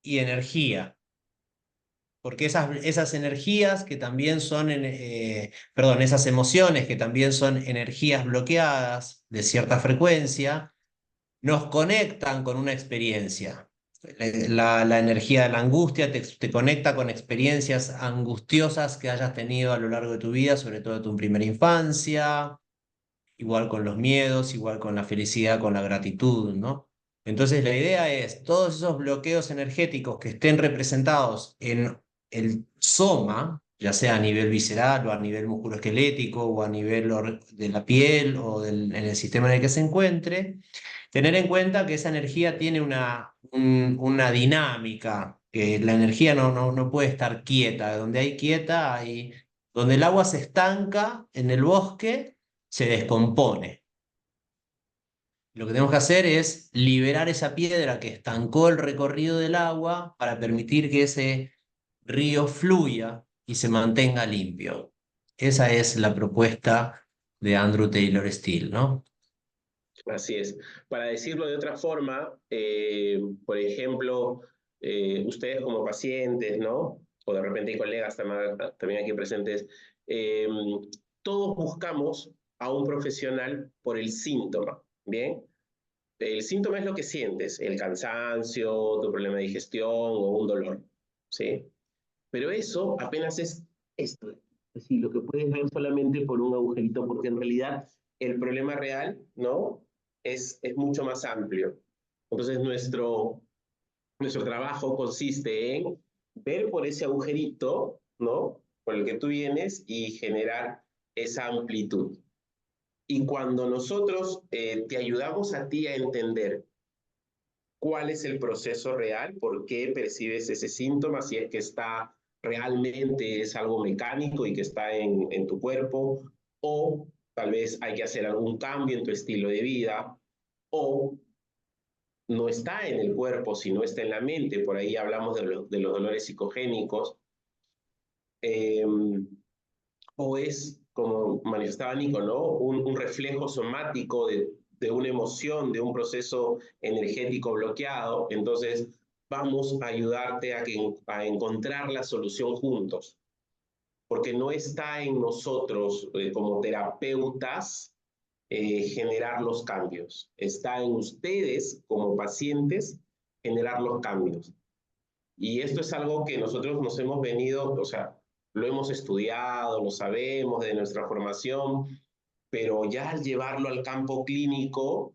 y energía, porque esas energías que también son, perdón, esas emociones que también son energías bloqueadas de cierta frecuencia, nos conectan con una experiencia. La energía de la angustia te conecta con experiencias angustiosas que hayas tenido a lo largo de tu vida, sobre todo de tu primera infancia, igual con los miedos, igual con la felicidad, con la gratitud, ¿no? Entonces la idea es, todos esos bloqueos energéticos que estén representados en el soma, ya sea a nivel visceral o a nivel musculoesquelético o a nivel de la piel o en el sistema en el que se encuentre, tener en cuenta que esa energía tiene una dinámica, que la energía no puede estar quieta, donde hay quieta, donde el agua se estanca en el bosque, se descompone. Lo que tenemos que hacer es liberar esa piedra que estancó el recorrido del agua para permitir que ese río fluya y se mantenga limpio. Esa es la propuesta de Andrew Taylor Still, ¿no? Así es. Para decirlo de otra forma, por ejemplo, ustedes como pacientes, ¿no? O de repente hay colegas también aquí presentes, eh, todos buscamos a un profesional por el síntoma, ¿bien? El síntoma es lo que sientes, el cansancio, tu problema de digestión o un dolor, ¿sí? Pero eso apenas es esto. Es decir, lo que puedes ver solamente por un agujerito, porque en realidad el problema real, ¿no? Es mucho más amplio. Entonces, nuestro trabajo consiste en ver por ese agujerito, ¿no? Por el que tú vienes y generar esa amplitud. Y cuando nosotros te ayudamos a ti a entender cuál es el proceso real, por qué percibes ese síntoma, si es que está realmente es algo mecánico y que está en tu cuerpo, o tal vez hay que hacer algún cambio en tu estilo de vida, o no está en el cuerpo, sino está en la mente. Por ahí hablamos de los dolores psicogénicos. Eh, o es, como manifestaba Nico, ¿no? Un reflejo somático de una emoción, de un proceso energético bloqueado. Entonces, vamos a ayudarte a encontrar la solución juntos, porque no está en nosotros como terapeutas generar los cambios. Está en ustedes como pacientes generar los cambios. Y esto es algo que nosotros nos hemos venido, o sea, lo hemos estudiado, lo sabemos de nuestra formación, pero ya al llevarlo al campo clínico,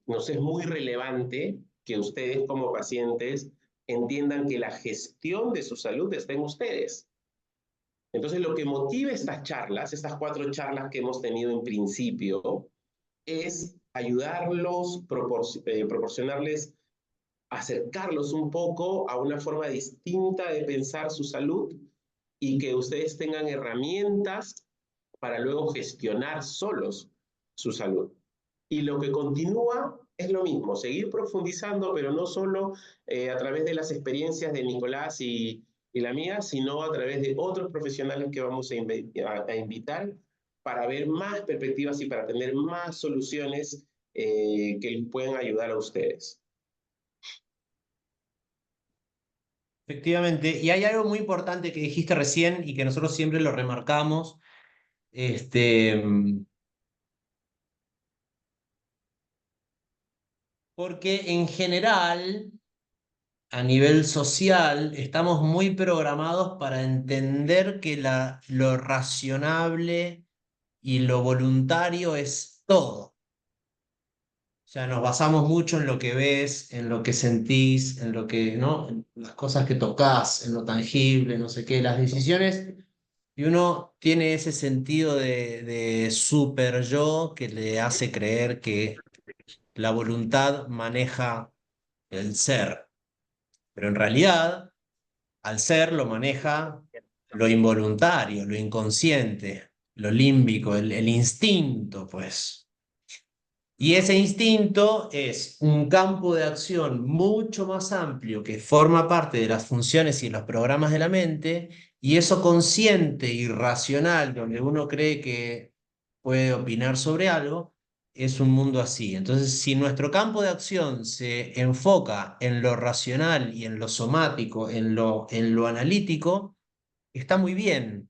nos es muy relevante que ustedes como pacientes entiendan que la gestión de su salud está en ustedes. Entonces, lo que motiva estas charlas, estas 4 charlas que hemos tenido en principio, es ayudarlos, proporcionarles, acercarlos un poco a una forma distinta de pensar su salud y que ustedes tengan herramientas para luego gestionar solos su salud. Y lo que continúa es lo mismo, seguir profundizando, pero no solo a través de las experiencias de Nicolás y la mía, sino a través de otros profesionales que vamos a invitar para ver más perspectivas y para tener más soluciones que les puedan ayudar a ustedes. Efectivamente, y hay algo muy importante que dijiste recién y que nosotros siempre lo remarcamos, este, porque en general, a nivel social, estamos muy programados para entender que lo razonable y lo voluntario es todo. O sea, nos basamos mucho en lo que ves, en lo que sentís, en lo que, ¿no? En las cosas que tocas, en lo tangible, no sé qué, las decisiones. Y uno tiene ese sentido de super yo que le hace creer que la voluntad maneja el ser. Pero en realidad, al ser lo maneja lo involuntario, lo inconsciente, lo límbico, el instinto, pues. Y ese instinto es un campo de acción mucho más amplio que forma parte de las funciones y los programas de la mente, y eso consciente y racional, donde uno cree que puede opinar sobre algo, es un mundo así. Entonces, si nuestro campo de acción se enfoca en lo racional y en lo somático, en lo analítico, está muy bien,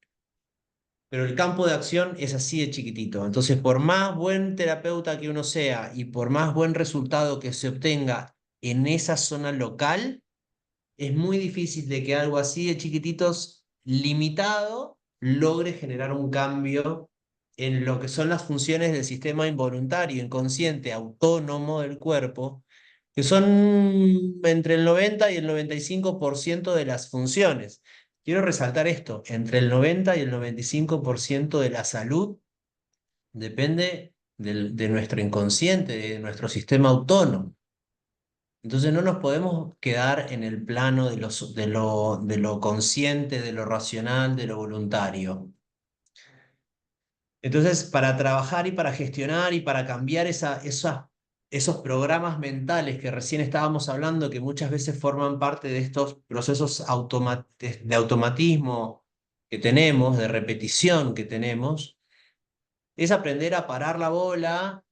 pero el campo de acción es así de chiquitito. Entonces, por más buen terapeuta que uno sea y por más buen resultado que se obtenga en esa zona local, es muy difícil de que algo así de chiquititos, limitado, logre generar un cambio en lo que son las funciones del sistema involuntario, inconsciente, autónomo del cuerpo, que son entre el 90 y el 95% de las funciones. Quiero resaltar esto, entre el 90 y el 95% de la salud depende de nuestro inconsciente, de nuestro sistema autónomo. Entonces no nos podemos quedar en el plano de lo consciente, de lo racional, de lo voluntario. Entonces, para trabajar y para gestionar y para cambiar esos programas mentales que recién estábamos hablando, que muchas veces forman parte de estos procesos de automatismo que tenemos, de repetición que tenemos, es aprender a parar la bola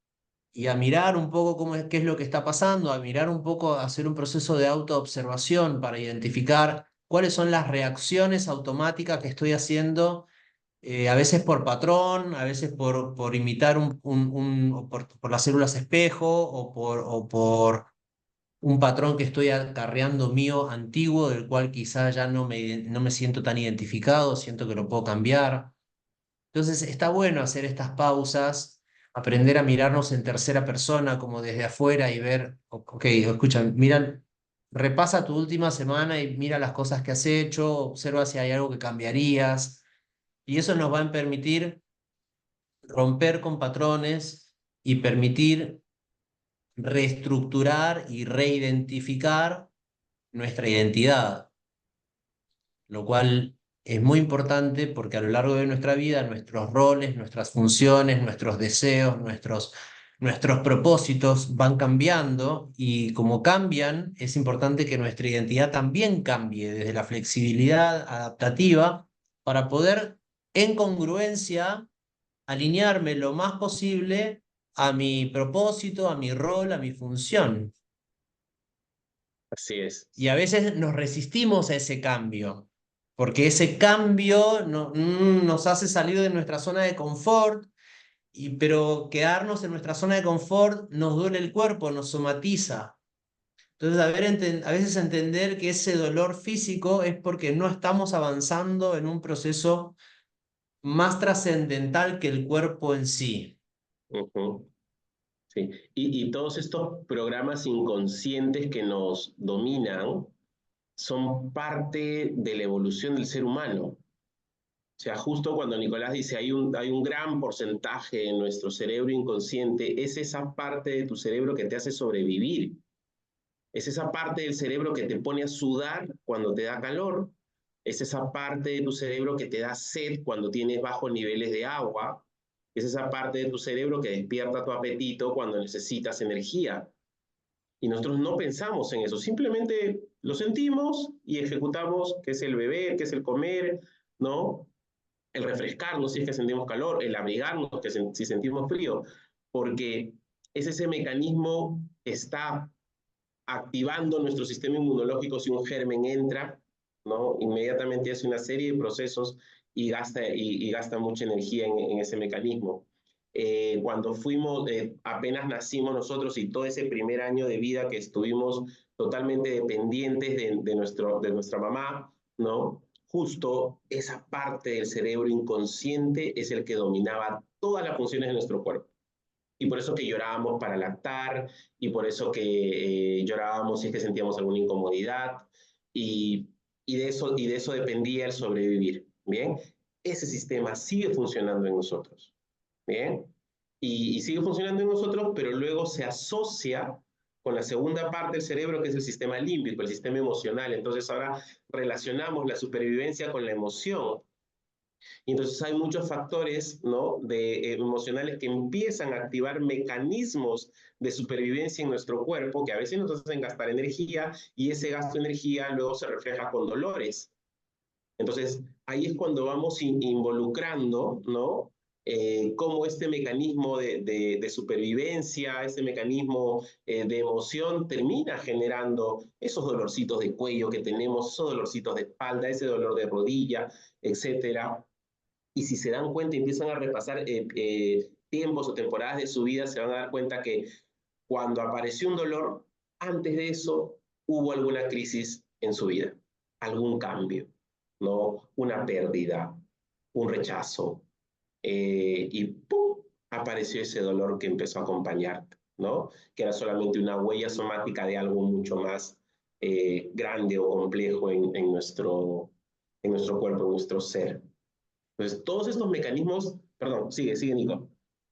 y a mirar un poco qué es lo que está pasando, a mirar un poco, a hacer un proceso de autoobservación para identificar cuáles son las reacciones automáticas que estoy haciendo, a veces por patrón, a veces por imitar o por las células espejo o por un patrón que estoy acarreando mío antiguo, del cual quizá ya no me siento tan identificado, siento que lo puedo cambiar. Entonces está bueno hacer estas pausas, aprender a mirarnos en tercera persona, como desde afuera y ver, ok, escucha, mira, repasa tu última semana y mira las cosas que has hecho, observa si hay algo que cambiarías. Y eso nos va a permitir romper con patrones y permitir reestructurar y reidentificar nuestra identidad, lo cual es muy importante porque a lo largo de nuestra vida nuestros roles, nuestras funciones, nuestros deseos, nuestros propósitos van cambiando y como cambian, es importante que nuestra identidad también cambie desde la flexibilidad adaptativa para poder, en congruencia, alinearme lo más posible a mi propósito, a mi rol, a mi función. Así es. Y a veces nos resistimos a ese cambio, porque ese cambio nos hace salir de nuestra zona de confort, pero quedarnos en nuestra zona de confort nos duele el cuerpo, nos somatiza. Entonces, a veces entender que ese dolor físico es porque no estamos avanzando en un proceso más trascendental que el cuerpo en sí. Ujú, sí. Y todos estos programas inconscientes que nos dominan son parte de la evolución del ser humano. O sea, justo cuando Nicolás dice hay un gran porcentaje en nuestro cerebro inconsciente, es esa parte de tu cerebro que te hace sobrevivir. Es esa parte del cerebro que te pone a sudar cuando te da calor. Es esa parte de tu cerebro que te da sed cuando tienes bajos niveles de agua. Es esa parte de tu cerebro que despierta tu apetito cuando necesitas energía. Y nosotros no pensamos en eso, simplemente lo sentimos y ejecutamos, que es el beber, que es el comer, ¿no? El refrescarnos si es que sentimos calor, el abrigarnos si sentimos frío, porque es ese mecanismo que está activando nuestro sistema inmunológico si un germen entra, ¿no? Inmediatamente hace una serie de procesos y gasta mucha energía en ese mecanismo. Cuando fuimos, apenas nacimos nosotros y todo ese primer año de vida que estuvimos totalmente dependientes de nuestra mamá, ¿no? Justo esa parte del cerebro inconsciente es el que dominaba todas las funciones de nuestro cuerpo. Y por eso que llorábamos para lactar, y por eso que llorábamos si es que sentíamos alguna incomodidad, y, y de eso dependía el sobrevivir. Bien, ese sistema sigue funcionando en nosotros. Bien, y sigue funcionando en nosotros, pero luego se asocia con la segunda parte del cerebro, que es el sistema límbico, el sistema emocional. Entonces ahora relacionamos la supervivencia con la emoción. Y entonces hay muchos factores, ¿no? Emocionales que empiezan a activar mecanismos de supervivencia en nuestro cuerpo que a veces nos hacen gastar energía y ese gasto de energía luego se refleja con dolores. Entonces, ahí es cuando vamos involucrando, ¿no? Cómo este mecanismo de supervivencia, este mecanismo de emoción termina generando esos dolorcitos de cuello que tenemos, esos dolorcitos de espalda, ese dolor de rodilla, etcétera. Y si se dan cuenta y empiezan a repasar tiempos o temporadas de su vida, se van a dar cuenta que cuando apareció un dolor, antes de eso hubo alguna crisis en su vida, algún cambio, ¿no? Una pérdida, un rechazo, y ¡pum! Apareció ese dolor que empezó a acompañar, ¿no? Que era solamente una huella somática de algo mucho más grande o complejo en nuestro cuerpo, en nuestro ser. Entonces, todos estos mecanismos, perdón, sigue, Nico.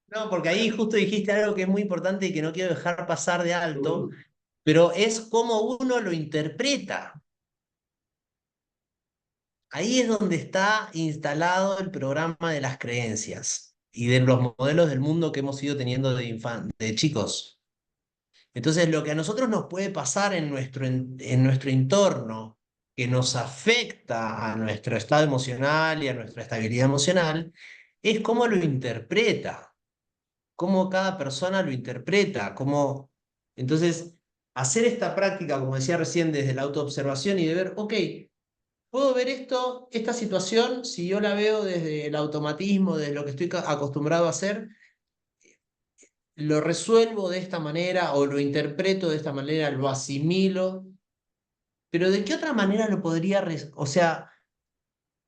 No, porque ahí justo dijiste algo que es muy importante y que no quiero dejar pasar de alto, Mm, pero es cómo uno lo interpreta. Ahí es donde está instalado el programa de las creencias y de los modelos del mundo que hemos ido teniendo de chicos. Entonces, lo que a nosotros nos puede pasar en nuestro entorno, que nos afecta a nuestro estado emocional y a nuestra estabilidad emocional, es cómo lo interpreta, cómo cada persona lo interpreta, cómo... Entonces, hacer esta práctica, como decía recién, desde la autoobservación y de ver, ok, puedo ver esto, esta situación, si yo la veo desde el automatismo, desde lo que estoy acostumbrado a hacer, lo resuelvo de esta manera o lo interpreto de esta manera, lo asimilo, pero ¿de qué otra manera lo podría, o sea,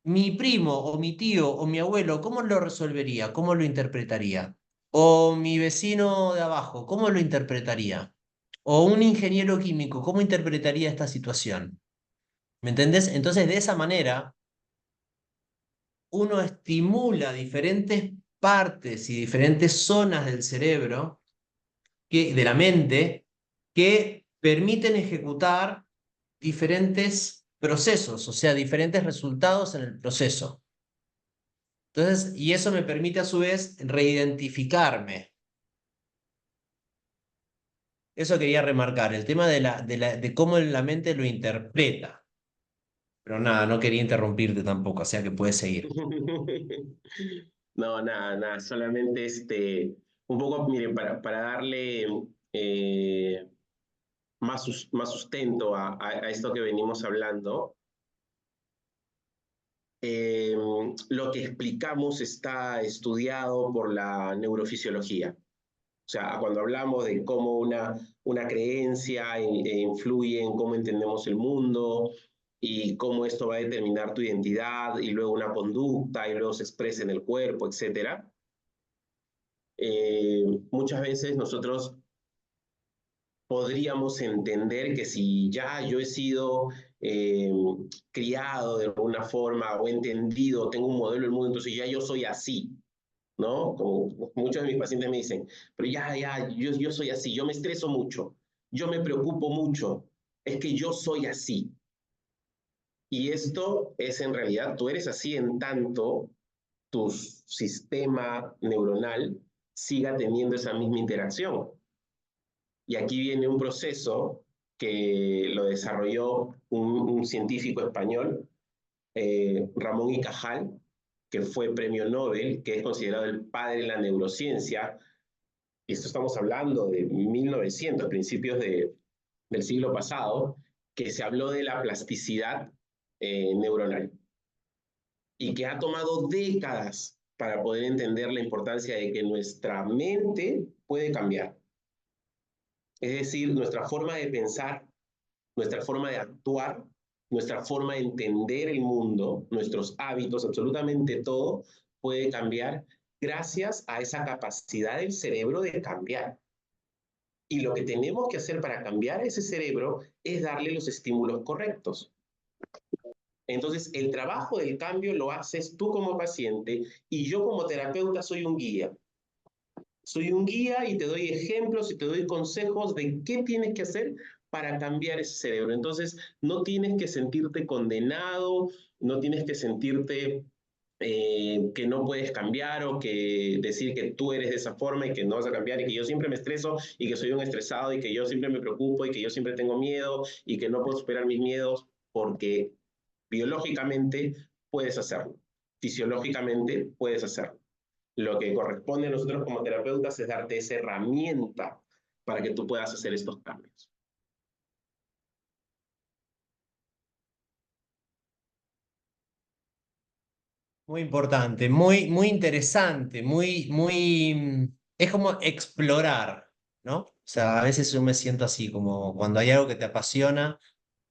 mi primo o mi tío o mi abuelo, ¿cómo lo resolvería? ¿Cómo lo interpretaría? O mi vecino de abajo, ¿cómo lo interpretaría? O un ingeniero químico, ¿cómo interpretaría esta situación? ¿Me entendés? Entonces, de esa manera, uno estimula diferentes partes y diferentes zonas del cerebro, de la mente, que permiten ejecutar diferentes procesos, o sea, diferentes resultados en el proceso. Entonces, y eso me permite a su vez reidentificarme. Eso quería remarcar, el tema de cómo la mente lo interpreta. Pero nada, no quería interrumpirte tampoco, o sea que puedes seguir. No, nada, nada, solamente un poco, miren, para darle eh, más sustento a esto que venimos hablando, eh, lo que explicamos está estudiado por la neurofisiología. O sea, cuando hablamos de cómo una creencia influye en cómo entendemos el mundo y cómo esto va a determinar tu identidad y luego una conducta y luego se expresa en el cuerpo, etcétera. Muchas veces nosotros podríamos entender que si ya yo he sido eh, criado de alguna forma o he entendido, tengo un modelo del mundo, entonces ya yo soy así, ¿no? Como muchos de mis pacientes me dicen, pero yo soy así, yo me estreso mucho, yo me preocupo mucho, es que yo soy así. Y esto es en realidad, tú eres así en tanto tu sistema neuronal siga teniendo esa misma interacción. Y aquí viene un proceso que lo desarrolló un científico español, Ramón y Cajal, que fue premio Nobel, que es considerado el padre de la neurociencia. Y esto estamos hablando de 1900, principios del siglo pasado, que se habló de la plasticidad neuronal y que ha tomado décadas para poder entender la importancia de que nuestra mente puede cambiar. Es decir, nuestra forma de pensar, nuestra forma de actuar, nuestra forma de entender el mundo, nuestros hábitos, absolutamente todo puede cambiar gracias a esa capacidad del cerebro de cambiar. Y lo que tenemos que hacer para cambiar ese cerebro es darle los estímulos correctos. Entonces, el trabajo del cambio lo haces tú como paciente y yo como terapeuta soy un guía. Soy un guía y te doy ejemplos y te doy consejos de qué tienes que hacer para cambiar ese cerebro. Entonces, no tienes que sentirte condenado, no tienes que sentirte que no puedes cambiar o que decir que tú eres de esa forma y que no vas a cambiar y que yo siempre me estreso y que soy un estresado y que yo siempre me preocupo y que yo siempre tengo miedo y que no puedo superar mis miedos porque biológicamente puedes hacerlo, fisiológicamente puedes hacerlo. Lo que corresponde a nosotros como terapeutas es darte esa herramienta para que tú puedas hacer estos cambios. Muy importante, muy interesante, es como explorar, ¿no? O sea, a veces yo me siento así, como cuando hay algo que te apasiona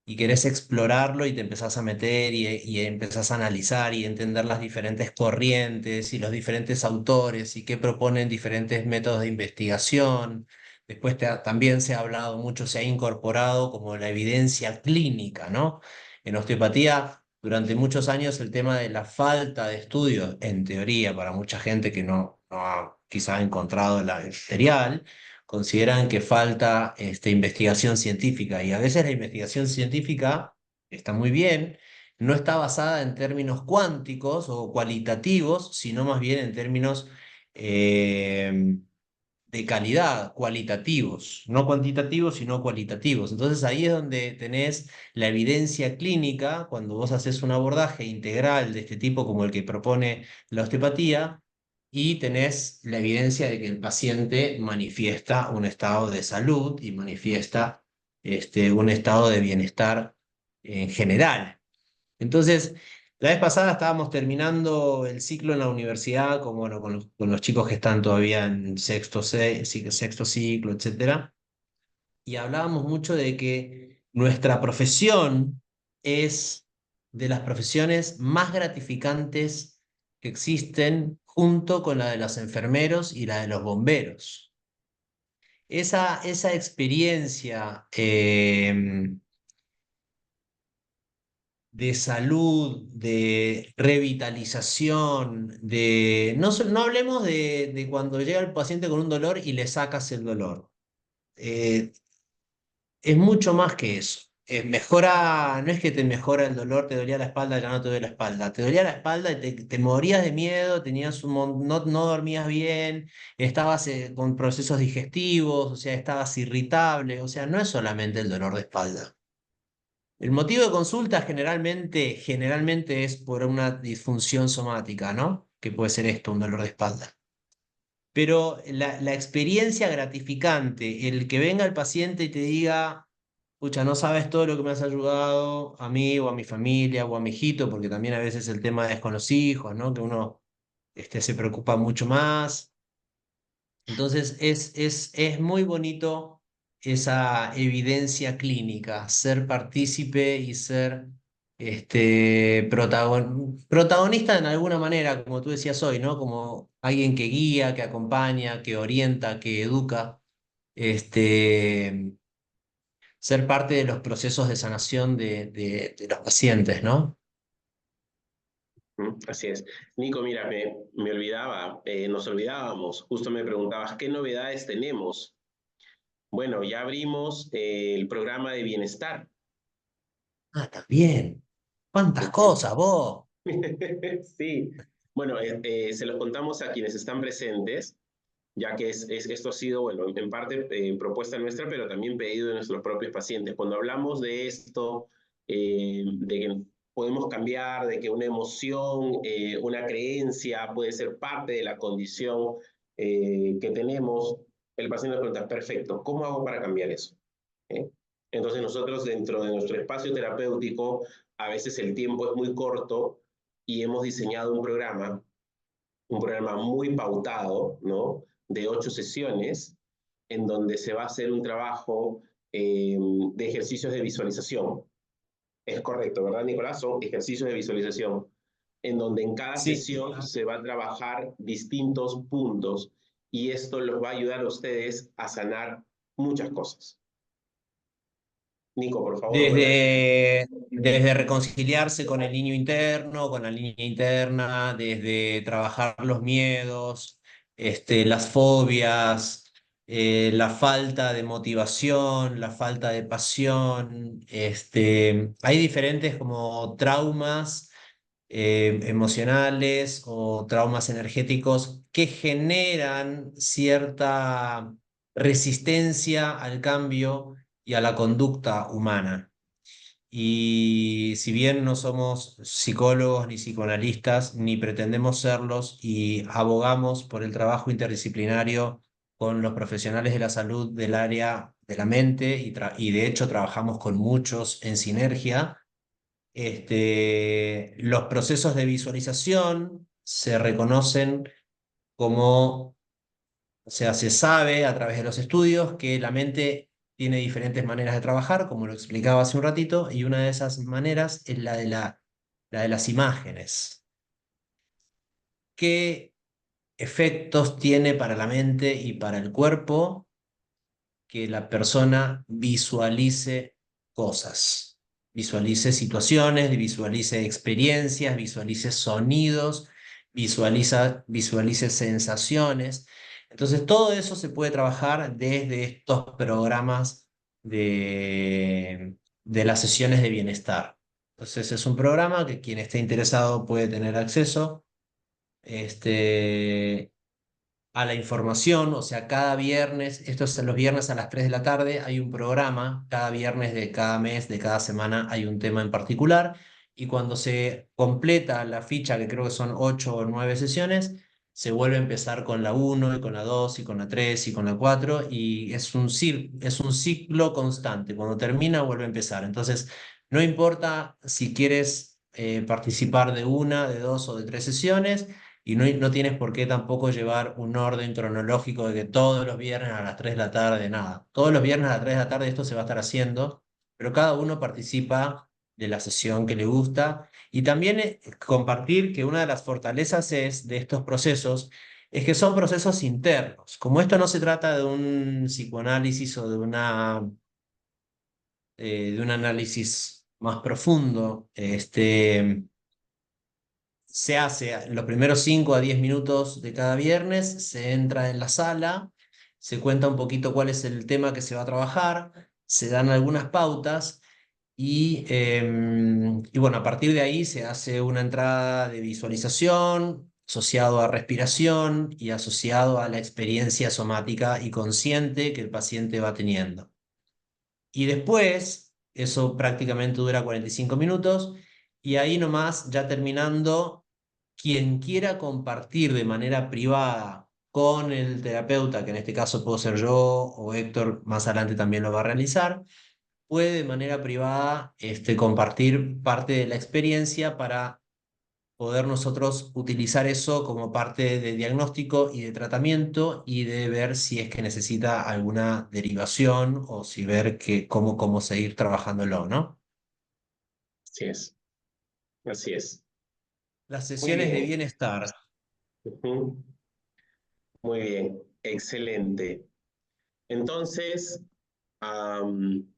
y querés explorarlo y te empezás a meter y empezás a analizar y entender las diferentes corrientes y los diferentes autores y qué proponen diferentes métodos de investigación. Después también se ha hablado mucho, se ha incorporado como la evidencia clínica, ¿no? En osteopatía, durante muchos años el tema de la falta de estudios, en teoría, para mucha gente que no ha quizá encontrado el material, consideran que falta investigación científica y a veces la investigación científica está muy bien, no está basada en términos cuánticos o cualitativos, sino más bien en términos eh, de calidad, cualitativos, no cuantitativos, sino cualitativos. Entonces ahí es donde tenés la evidencia clínica, cuando vos haces un abordaje integral de este tipo como el que propone la osteopatía, y tenés la evidencia de que el paciente manifiesta un estado de salud y manifiesta un estado de bienestar en general. Entonces, la vez pasada estábamos terminando el ciclo en la universidad bueno, con los chicos que están todavía en sexto ciclo, etcétera, y hablábamos mucho de que nuestra profesión es de las profesiones más gratificantes que existen junto con la de los enfermeros y la de los bomberos. Esa experiencia de salud, de revitalización, no hablemos de cuando llega el paciente con un dolor y le sacas el dolor. Eh, es mucho más que eso. mejora, no es que te mejora el dolor, te dolía la espalda, ya no te duele la espalda. Te dolía la espalda y te morías de miedo, tenías no dormías bien, estabas con procesos digestivos, o sea, estabas irritable, o sea, no es solamente el dolor de espalda. El motivo de consulta generalmente es por una disfunción somática, ¿no? Que puede ser esto, un dolor de espalda. Pero la experiencia gratificante, el que venga el paciente y te diga, pucha, no sabes todo lo que me has ayudado a mí o a mi familia o a mi hijito, porque también a veces el tema es con los hijos, ¿no? Que uno se preocupa mucho más. Entonces es muy bonito esa evidencia clínica, ser partícipe y ser protagonista en alguna manera, como tú decías hoy, ¿no? Como alguien que guía, que acompaña, que orienta, que educa, este, ser parte de los procesos de sanación de los pacientes, ¿no? Así es. Nico, mira, me olvidaba, nos olvidábamos, justo me preguntabas, ¿qué novedades tenemos? Bueno, ya abrimos el programa de bienestar. Ah, también. ¿Cuántas Ujú. cosas, vos? Sí, bueno, se los contamos a quienes están presentes, ya que esto ha sido, bueno, en parte propuesta nuestra, pero también pedido de nuestros propios pacientes. Cuando hablamos de esto, de que podemos cambiar, de que una emoción, una creencia puede ser parte de la condición que tenemos, el paciente nos pregunta, perfecto, ¿cómo hago para cambiar eso? ¿Eh? Entonces nosotros dentro de nuestro espacio terapéutico, a veces el tiempo es muy corto y hemos diseñado un programa muy pautado, ¿no? De 8 sesiones, en donde se va a hacer un trabajo de ejercicios de visualización. Es correcto, ¿verdad, Nicolás? Son ejercicios de visualización, en donde en cada Sí. sesión se va a trabajar distintos puntos y esto los va a ayudar a ustedes a sanar muchas cosas. Nico, por favor, vuelve. Desde reconciliarse con el niño interno, con la niña interna, desde trabajar los miedos, las fobias, la falta de motivación, la falta de pasión. Hay diferentes como traumas emocionales o traumas energéticos que generan cierta resistencia al cambio y a la conducta humana. Y si bien no somos psicólogos ni psicoanalistas, ni pretendemos serlos, y abogamos por el trabajo interdisciplinario con los profesionales de la salud del área de la mente, y de hecho trabajamos con muchos en sinergia, los procesos de visualización se reconocen como, o sea, se sabe a través de los estudios que la mente tiene diferentes maneras de trabajar, como lo explicaba hace un ratito, y una de esas maneras es la de las imágenes. ¿Qué efectos tiene para la mente y para el cuerpo que la persona visualice cosas, visualice situaciones, visualice experiencias, visualice sonidos, visualice sensaciones? Entonces, todo eso se puede trabajar desde estos programas de las sesiones de bienestar. Entonces, es un programa que quien esté interesado puede tener acceso. Este, a la información, o sea, cada viernes, esto es los viernes a las 3 de la tarde, hay un programa, cada viernes de cada mes, de cada semana hay un tema en particular, y cuando se completa la ficha, que creo que son 8 o 9 sesiones, se vuelve a empezar con la uno y con la 2 y con la 3 y con la 4 y es un ciclo constante. Cuando termina, vuelve a empezar. Entonces, no importa si quieres participar de una, de dos o de tres sesiones, y no tienes por qué tampoco llevar un orden cronológico de que todos los viernes a las 3 de la tarde, nada. Todos los viernes a las 3 de la tarde esto se va a estar haciendo, pero cada uno participa de la sesión que le gusta. Y también compartir que una de las fortalezas de estos procesos es que son procesos internos. Como esto no se trata de un psicoanálisis o de un análisis más profundo, se hace los primeros 5 a 10 minutos de cada viernes, se entra en la sala, se cuenta un poquito cuál es el tema que se va a trabajar, se dan algunas pautas Y bueno, a partir de ahí se hace una entrada de visualización asociado a respiración y asociado a la experiencia somática y consciente que el paciente va teniendo. Y después, eso prácticamente dura 45 minutos, y ahí nomás, ya terminando, quien quiera compartir de manera privada con el terapeuta, que en este caso puedo ser yo o Héctor, más adelante también lo va a realizar, puede de manera privada compartir parte de la experiencia para poder nosotros utilizar eso como parte de diagnóstico y de tratamiento y de ver si es que necesita alguna derivación o si ver cómo seguir trabajándolo, ¿no? Así es, así es. Las Muy sesiones de bien. bienestar. Ujú. Muy bien, excelente. Entonces, am,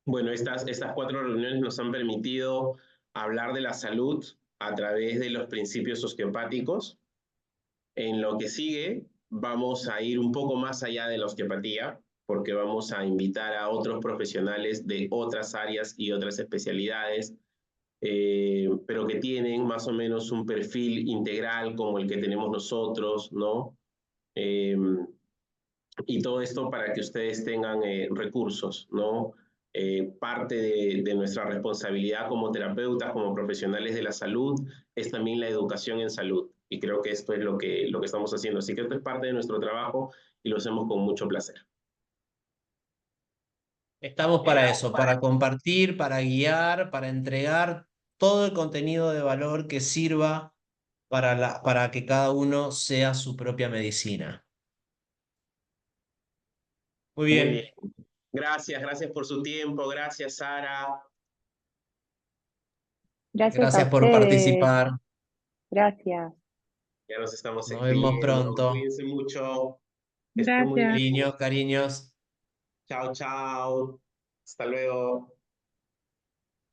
bueno, estas 4 reuniones nos han permitido hablar de la salud a través de los principios osteopáticos. En lo que sigue, vamos a ir un poco más allá de la osteopatía, porque vamos a invitar a otros profesionales de otras áreas y otras especialidades, pero que tienen más o menos un perfil integral como el que tenemos nosotros, ¿no? Eh, y todo esto para que ustedes tengan recursos, ¿no? Parte de nuestra responsabilidad como terapeutas, como profesionales de la salud, es también la educación en salud. Y creo que esto es lo que estamos haciendo. Así que esto es parte de nuestro trabajo y lo hacemos con mucho placer. Estamos para eso, para compartir, para guiar, para entregar todo el contenido de valor que sirva para que cada uno sea su propia medicina. Muy Muy bien. bien, Gracias, gracias por su tiempo. Gracias, Sara. Gracias a gracias por ustedes. participar. Gracias. Ya nos estamos Nos vemos escribiendo. pronto. Cuídense mucho. Que estén muy Gracias. bien. Cariños, cariños. Chao, chao. Hasta luego.